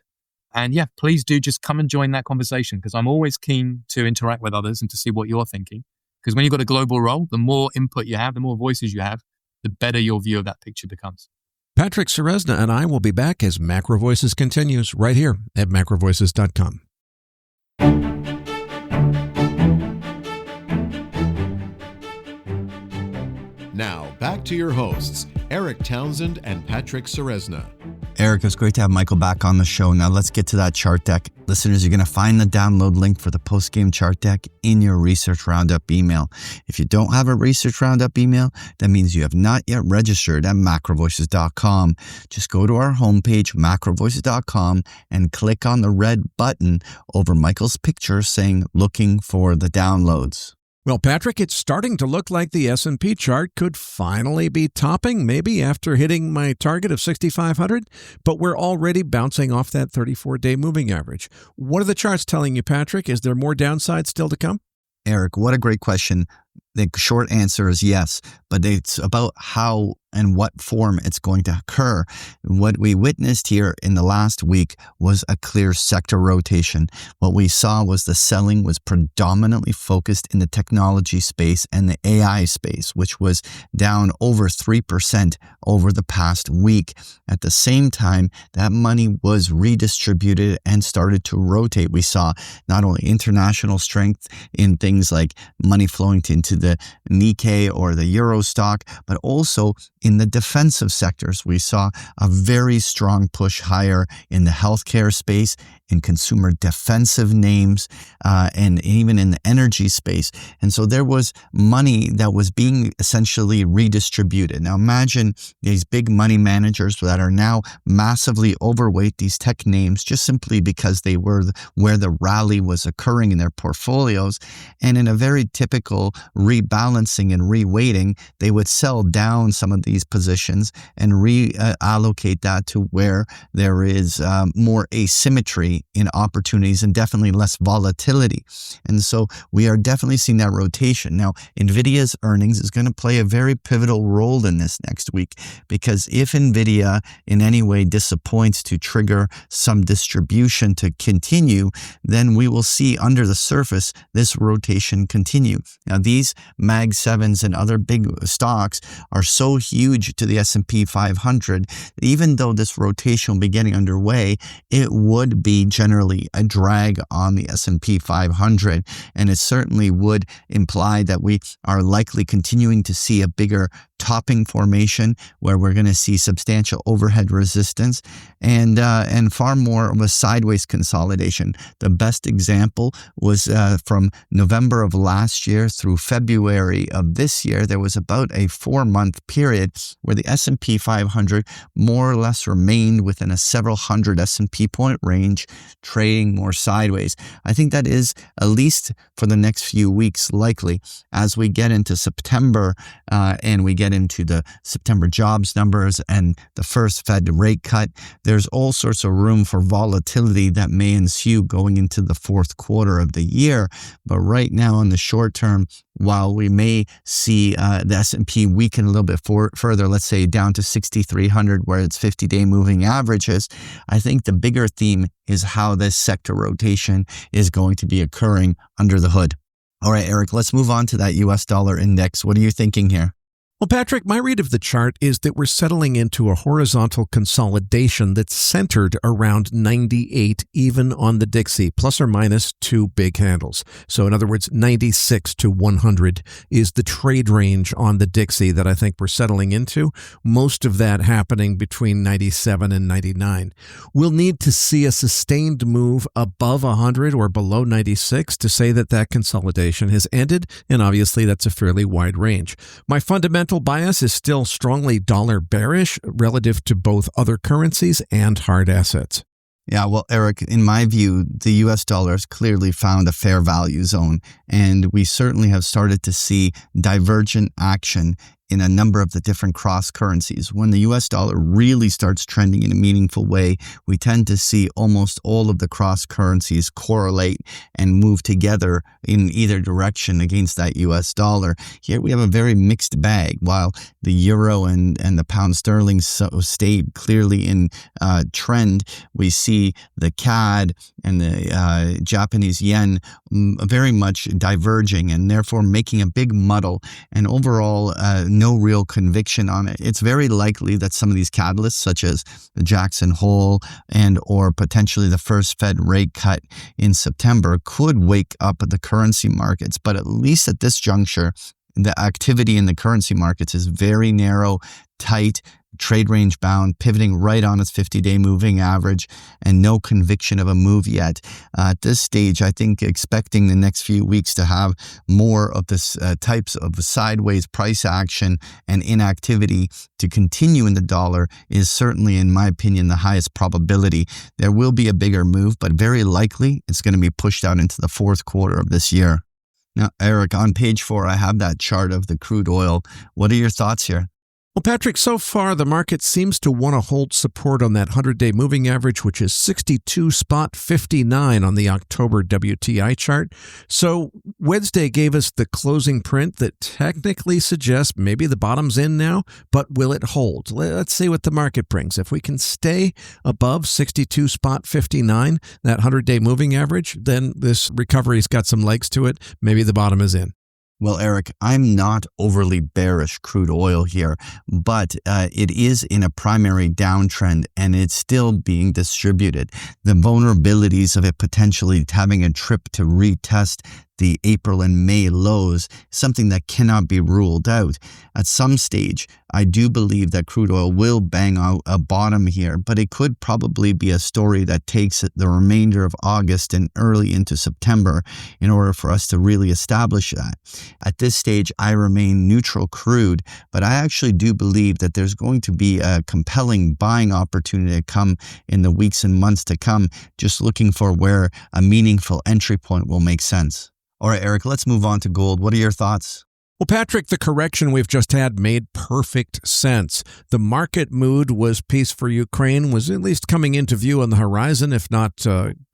And yeah, please do just come and join that conversation, because I'm always keen to interact with others and to see what you're thinking. Because when you've got a global role, the more input you have, the more voices you have, the better your view of that picture becomes. Patrick Ceresna and I will be back as MacroVoices continues right here at MacroVoices.com. Now, back to your hosts, Eric Townsend and Patrick Ceresna. Eric, it's great to have Michael back on the show. Now let's get to that chart deck. Listeners, you're going to find the download link for the Postgame chart deck in your Research Roundup email. If you don't have a Research Roundup email, that means you have not yet registered at MacroVoices.com. Just go to our homepage, MacroVoices.com, and click on the red button over Michael's picture saying, looking for the downloads. Well, Patrick, it's starting to look like the S&P chart could finally be topping, maybe after hitting my target of 6,500, but we're already bouncing off that 34-day moving average. What are the charts telling you, Patrick? Is there more downside still to come? Eric, what a great question. The short answer is yes, but it's about how and what form it's going to occur. What we witnessed here in the last week was a clear sector rotation. What we saw was the selling was predominantly focused in the technology space and the AI space, which was down over 3% over the past week. At the same time, that money was redistributed and started to rotate. We saw not only international strength in things like money flowing into the Nikkei or the Euro stock, but also in the defensive sectors. We saw a very strong push higher in the healthcare space, in consumer defensive names, and even in the energy space. And so there was money that was being essentially redistributed. Now imagine these big money managers that are now massively overweight these tech names just simply because they were where the rally was occurring in their portfolios. And in a very typical rebalancing and reweighting, they would sell down some of these positions and reallocate that to where there is more asymmetry in opportunities and definitely less volatility. And so we are definitely seeing that rotation. Now, NVIDIA's earnings is going to play a very pivotal role in this next week, because if NVIDIA in any way disappoints to trigger some distribution to continue, then we will see under the surface this rotation continue. Now, these Mag 7s and other big stocks are so huge to the S&P 500, even though this rotation will be getting underway, it would be generally a drag on the S&P 500. And it certainly would imply that we are likely continuing to see a bigger topping formation where we're going to see substantial overhead resistance and far more of a sideways consolidation. The best example was from November of last year through February of this year. There was about a 4-month period where the S&P 500 more or less remained within a several hundred S&P point range, trading more sideways. I think that is, at least for the next few weeks, likely as we get into September and we get into the September jobs numbers and the first Fed rate cut. There's all sorts of room for volatility that may ensue going into the fourth quarter of the year. But right now, in the short term, while we may see the S&P weaken a little bit further, let's say down to 6,300 where its 50-day moving averages, I think the bigger theme is how this sector rotation is going to be occurring under the hood. All right, Eric, let's move on to that US dollar index. What are you thinking here? Well, Patrick, my read of the chart is that we're settling into a horizontal consolidation that's centered around 98, even on the Dixie, plus or minus 2 big handles. So in other words, 96 to 100 is the trade range on the Dixie that I think we're settling into, most of that happening between 97 and 99. We'll need to see a sustained move above 100 or below 96 to say that that consolidation has ended, and obviously that's a fairly wide range. My fundamental bias is still strongly dollar bearish relative to both other currencies and hard assets. Yeah, well, Eric, in my view, the U.S. dollar has clearly found a fair value zone, and we certainly have started to see divergent action in a number of the different cross currencies. When the US dollar really starts trending in a meaningful way, we tend to see almost all of the cross currencies correlate and move together in either direction against that US dollar. Here we have a very mixed bag. While the euro and the pound sterling stayed clearly in trend, we see the CAD and the Japanese yen very much diverging and therefore making a big muddle, and overall no real conviction on it. It's very likely that some of these catalysts, such as the Jackson Hole and or potentially the first Fed rate cut in September, could wake up the currency markets. But at least at this juncture, the activity in the currency markets is very narrow, tight, trade range bound, pivoting right on its 50-day moving average, and no conviction of a move yet. At this stage, I think expecting the next few weeks to have more of this types of sideways price action and inactivity to continue in the dollar is certainly, in my opinion, the highest probability. There will be a bigger move, but very likely it's going to be pushed out into the fourth quarter of this year. Now, Eric, on page 4, I have that chart of the crude oil. What are your thoughts here? Well, Patrick, so far the market seems to want to hold support on that 100-day moving average, which is 62.59 on the October WTI chart. So Wednesday gave us the closing print that technically suggests maybe the bottom's in now, but will it hold? Let's see what the market brings. If we can stay above 62.59, that 100-day moving average, then this recovery's got some legs to it. Maybe the bottom is in. Well, Eric, I'm not overly bearish crude oil here, but it is in a primary downtrend and it's still being distributed. The vulnerabilities of it potentially having a trip to retest the April and May lows, something that cannot be ruled out. At some stage, I do believe that crude oil will bang out a bottom here, but it could probably be a story that takes the remainder of August and early into September in order for us to really establish that. At this stage, I remain neutral crude, but I actually do believe that there's going to be a compelling buying opportunity to come in the weeks and months to come, just looking for where a meaningful entry point will make sense. All right, Eric, let's move on to gold. What are your thoughts? Well, Patrick, the correction we've just had made perfect sense. The market mood was peace for Ukraine, was at least coming into view on the horizon, if not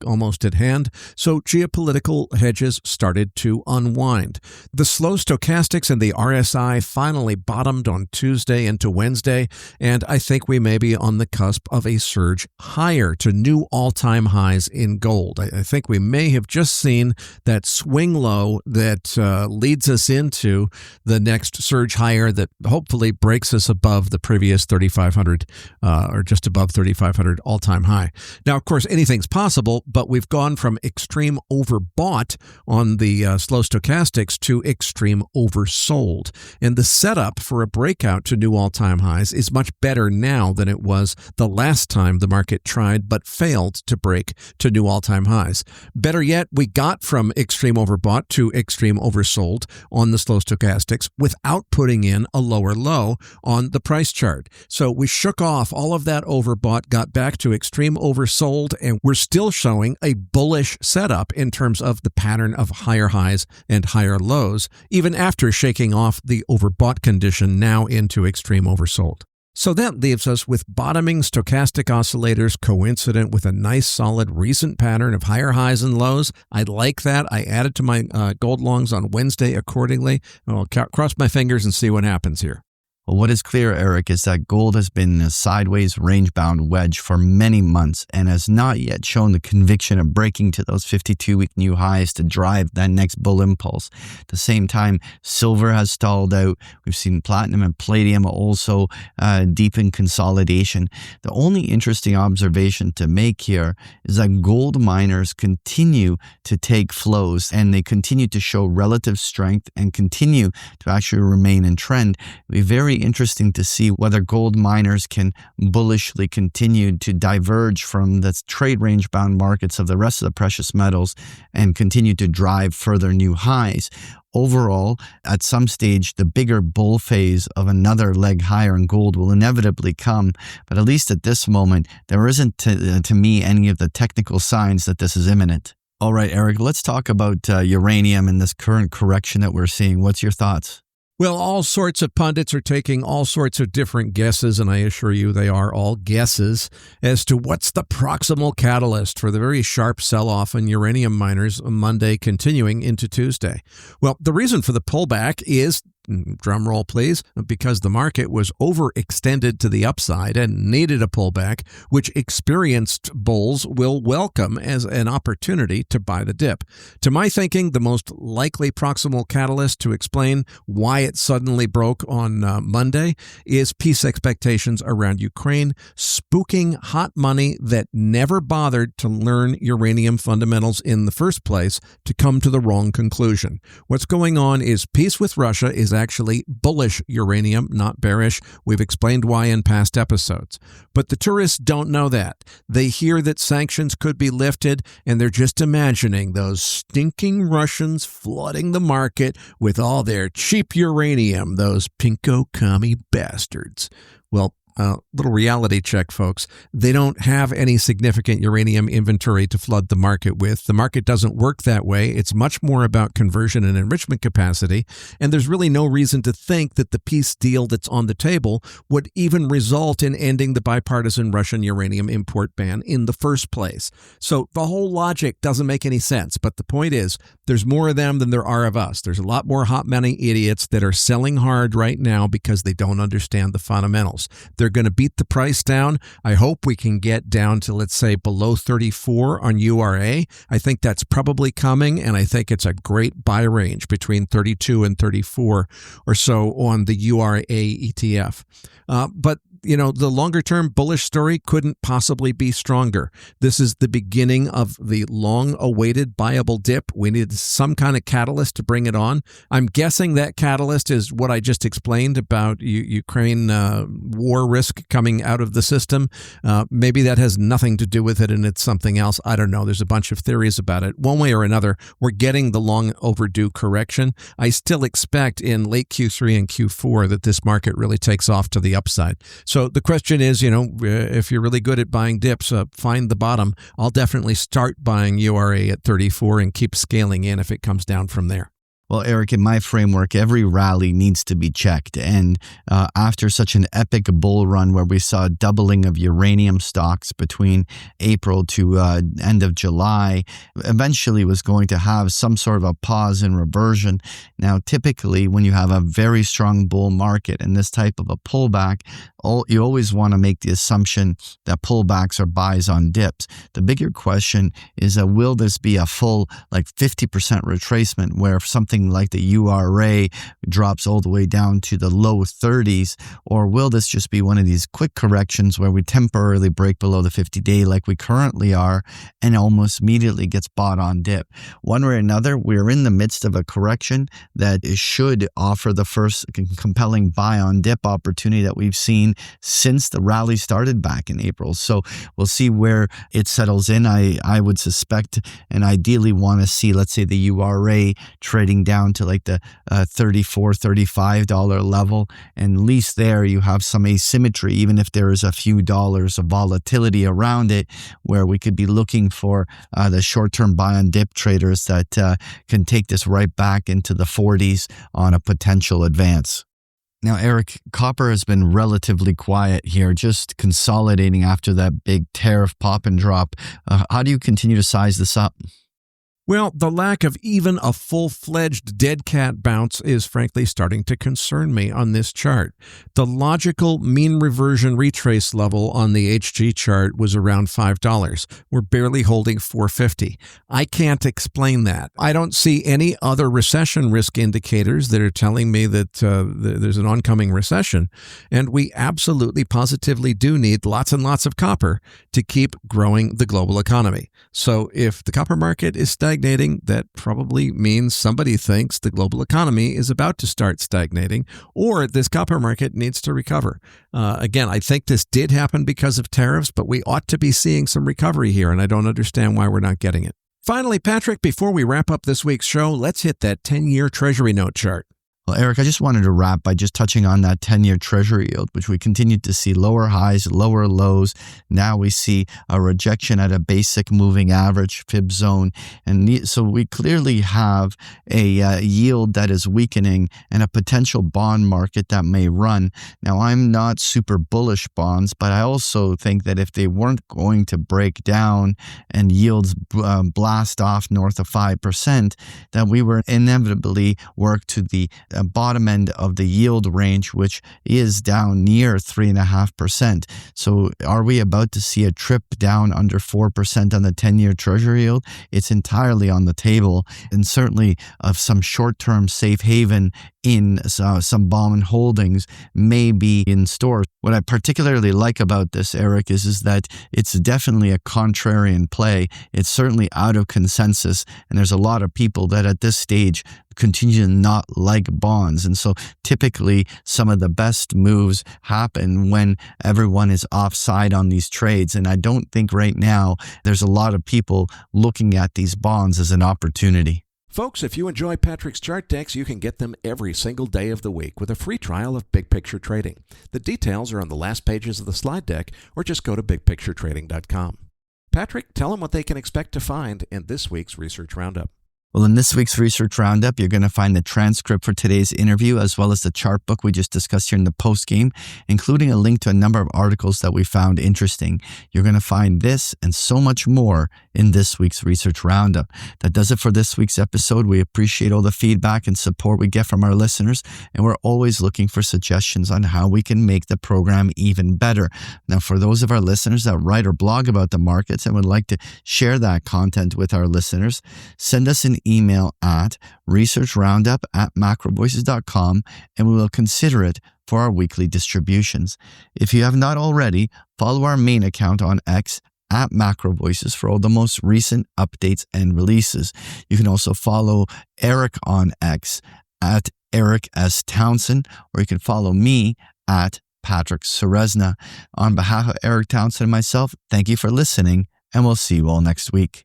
almost at hand. So geopolitical hedges started to unwind. The slow stochastics and the RSI finally bottomed on Tuesday into Wednesday, and I think we may be on the cusp of a surge higher to new all-time highs in gold. I think we may have just seen that swing low that leads us into the next surge higher that hopefully breaks us above the previous 3,500 or just above 3,500 all-time high. Now, of course, anything's possible, but we've gone from extreme overbought on the slow stochastics to extreme oversold. And the setup for a breakout to new all-time highs is much better now than it was the last time the market tried but failed to break to new all-time highs. Better yet, we got from extreme overbought to extreme oversold on the slow stochastics without putting in a lower low on the price chart. So we shook off all of that overbought, got back to extreme oversold, and we're still showing a bullish setup in terms of the pattern of higher highs and higher lows, even after shaking off the overbought condition now into extreme oversold. So that leaves us with bottoming stochastic oscillators coincident with a nice solid recent pattern of higher highs and lows. I like that. I added to my gold longs on Wednesday accordingly. I'll cross my fingers and see what happens here. Well, what is clear, Eric, is that gold has been a sideways range-bound wedge for many months and has not yet shown the conviction of breaking to those 52-week new highs to drive that next bull impulse. At the same time, silver has stalled out. We've seen platinum and palladium also deep in consolidation. The only interesting observation to make here is that gold miners continue to take flows and they continue to show relative strength and continue to actually remain in trend. It'll be very interesting to see whether gold miners can bullishly continue to diverge from the trade range bound markets of the rest of the precious metals and continue to drive further new highs. Overall, at some stage, the bigger bull phase of another leg higher in gold will inevitably come. But at least at this moment, there isn't, to me, any of the technical signs that this is imminent. All right, Eric, let's talk about uranium and this current correction that we're seeing. What's your thoughts? Well, all sorts of pundits are taking all sorts of different guesses, and I assure you they are all guesses, as to what's the proximal catalyst for the very sharp sell-off in uranium miners on Monday continuing into Tuesday. Well, the reason for the pullback is, drum roll please, because the market was overextended to the upside and needed a pullback, which experienced bulls will welcome as an opportunity to buy the dip. To my thinking, the most likely proximal catalyst to explain why it suddenly broke on Monday is peace expectations around Ukraine, spooking hot money that never bothered to learn uranium fundamentals in the first place to come to the wrong conclusion. What's going on is peace with Russia is actually bullish uranium, not bearish. We've explained why in past episodes. But the tourists don't know that. They hear that sanctions could be lifted, and they're just imagining those stinking Russians flooding the market with all their cheap uranium, those pinko commie bastards. Well, little reality check, folks. They don't have any significant uranium inventory to flood the market with. The market doesn't work that way. It's much more about conversion and enrichment capacity, and there's really no reason to think that the peace deal that's on the table would even result in ending the bipartisan Russian uranium import ban in the first place. So the whole logic doesn't make any sense, but the point is, there's more of them than there are of us. There's a lot more hot money idiots that are selling hard right now because they don't understand the fundamentals. They're going to beat the price down. I hope we can get down to, let's say, below 34 on URA. I think that's probably coming, and I think it's a great buy range between 32 and 34 or so on the URA ETF. But the longer-term bullish story couldn't possibly be stronger. This is the beginning of the long-awaited buyable dip. We need some kind of catalyst to bring it on. I'm guessing that catalyst is what I just explained about Ukraine war risk coming out of the system. Maybe that has nothing to do with it and it's something else. I don't know. There's a bunch of theories about it. One way or another, we're getting the long overdue correction. I still expect in late Q3 and Q4 that this market really takes off to the upside. So the question is, if you're really good at buying dips, find the bottom. I'll definitely start buying URA at 34 and keep scaling in if it comes down from there. Well, Eric, in my framework, every rally needs to be checked. And after such an epic bull run where we saw a doubling of uranium stocks between April to end of July, eventually was going to have some sort of a pause and reversion. Now, typically, when you have a very strong bull market and this type of a pullback, you always want to make the assumption that pullbacks are buys on dips. The bigger question is, will this be a full 50% retracement where something like the URA drops all the way down to the low 30s, or will this just be one of these quick corrections where we temporarily break below the 50-day like we currently are and almost immediately gets bought on dip? One way or another, we're in the midst of a correction that should offer the first compelling buy on dip opportunity that we've seen since the rally started back in April. So we'll see where it settles in. I would suspect and ideally want to see, let's say, the URA trading down to the $34, $35 level. And at least there you have some asymmetry, even if there is a few dollars of volatility around it, where we could be looking for the short-term buy on dip traders that can take this right back into the 40s on a potential advance. Now, Eric, copper has been relatively quiet here, just consolidating after that big tariff pop and drop. How do you continue to size this up? Well, the lack of even a full-fledged dead cat bounce is frankly starting to concern me on this chart. The logical mean reversion retrace level on the HG chart was around $5. We're barely holding $4.50. I can't explain that. I don't see any other recession risk indicators that are telling me that there's an oncoming recession, and we absolutely positively do need lots and lots of copper to keep growing the global economy. So if the copper market is stagnating, that probably means somebody thinks the global economy is about to start stagnating, or this copper market needs to recover. Again, I think this did happen because of tariffs, but we ought to be seeing some recovery here, and I don't understand why we're not getting it. Finally, Patrick, before we wrap up this week's show, let's hit that 10-year Treasury note chart. Well, Eric, I just wanted to wrap by just touching on that 10-year Treasury yield, which we continued to see lower highs, lower lows. Now we see a rejection at a basic moving average fib zone. And so we clearly have a yield that is weakening and a potential bond market that may run. Now, I'm not super bullish bonds, but I also think that if they weren't going to break down and yields blast off north of 5%, that we were inevitably work to the bottom end of the yield range, which is down near 3.5%. So are we about to see a trip down under 4% on the 10-year Treasury yield? It's entirely on the table, and certainly of some short-term safe haven in some bond holdings may be in store. What I particularly like about this, Eric, is that it's definitely a contrarian play. It's certainly out of consensus, and there's a lot of people that at this stage continue to not like bonds. And so typically some of the best moves happen when everyone is offside on these trades. And I don't think right now there's a lot of people looking at these bonds as an opportunity. Folks, if you enjoy Patrick's chart decks, you can get them every single day of the week with a free trial of Big Picture Trading. The details are on the last pages of the slide deck, or just go to bigpicturetrading.com. Patrick, tell them what they can expect to find in this week's Research Roundup. Well, in this week's Research Roundup, you're going to find the transcript for today's interview, as well as the chart book we just discussed here in the Postgame, including a link to a number of articles that we found interesting. You're going to find this and so much more in this week's Research Roundup. That does it for this week's episode. We appreciate all the feedback and support we get from our listeners, and we're always looking for suggestions on how we can make the program even better. Now, for those of our listeners that write or blog about the markets and would like to share that content with our listeners, send us an email at researchroundup@macrovoices.com, and we will consider it for our weekly distributions. If you have not already, follow our main account on X at MacroVoices for all the most recent updates and releases. You can also follow Eric on X at Eric S. Townsend, or you can follow me at Patrick Ceresna. On behalf of Eric Townsend and myself, thank you for listening, and we'll see you all next week.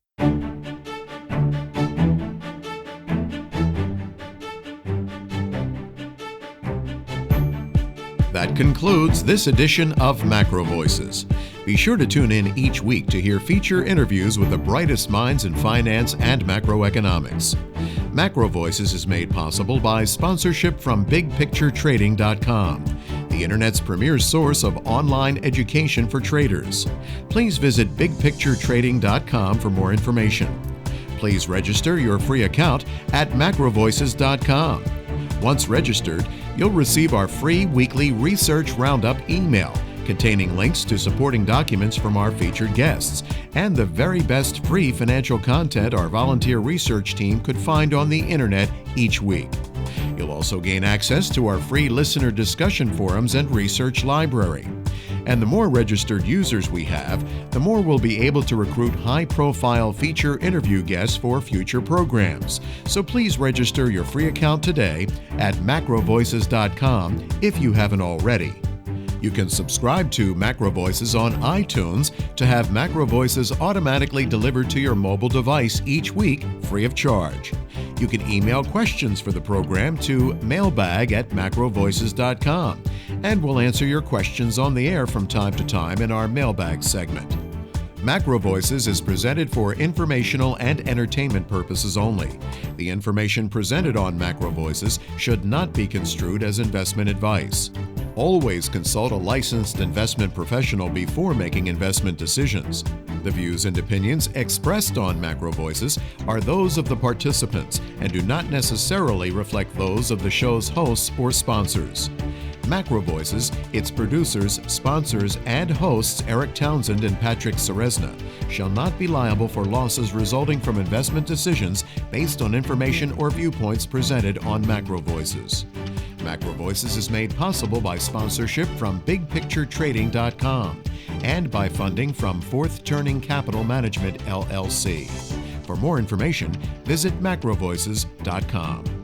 That concludes this edition of MacroVoices. Be sure to tune in each week to hear feature interviews with the brightest minds in finance and macroeconomics. MacroVoices is made possible by sponsorship from BigPictureTrading.com, the Internet's premier source of online education for traders. Please visit BigPictureTrading.com for more information. Please register your free account at MacroVoices.com. Once registered, you'll receive our free weekly Research Roundup email containing links to supporting documents from our featured guests and the very best free financial content our volunteer research team could find on the internet each week. You'll also gain access to our free listener discussion forums and research library. And the more registered users we have, the more we'll be able to recruit high-profile feature interview guests for future programs. So please register your free account today at macrovoices.com if you haven't already. You can subscribe to MacroVoices on iTunes to have MacroVoices automatically delivered to your mobile device each week free of charge. You can email questions for the program to mailbag@macrovoices.com, and we'll answer your questions on the air from time to time in our mailbag segment. MacroVoices is presented for informational and entertainment purposes only. The information presented on MacroVoices should not be construed as investment advice. Always consult a licensed investment professional before making investment decisions. The views and opinions expressed on MacroVoices are those of the participants and do not necessarily reflect those of the show's hosts or sponsors. MacroVoices, its producers, sponsors, and hosts Eric Townsend and Patrick Ceresna shall not be liable for losses resulting from investment decisions based on information or viewpoints presented on MacroVoices. MacroVoices is made possible by sponsorship from BigPictureTrading.com and by funding from Fourth Turning Capital Management, LLC. For more information, visit MacroVoices.com.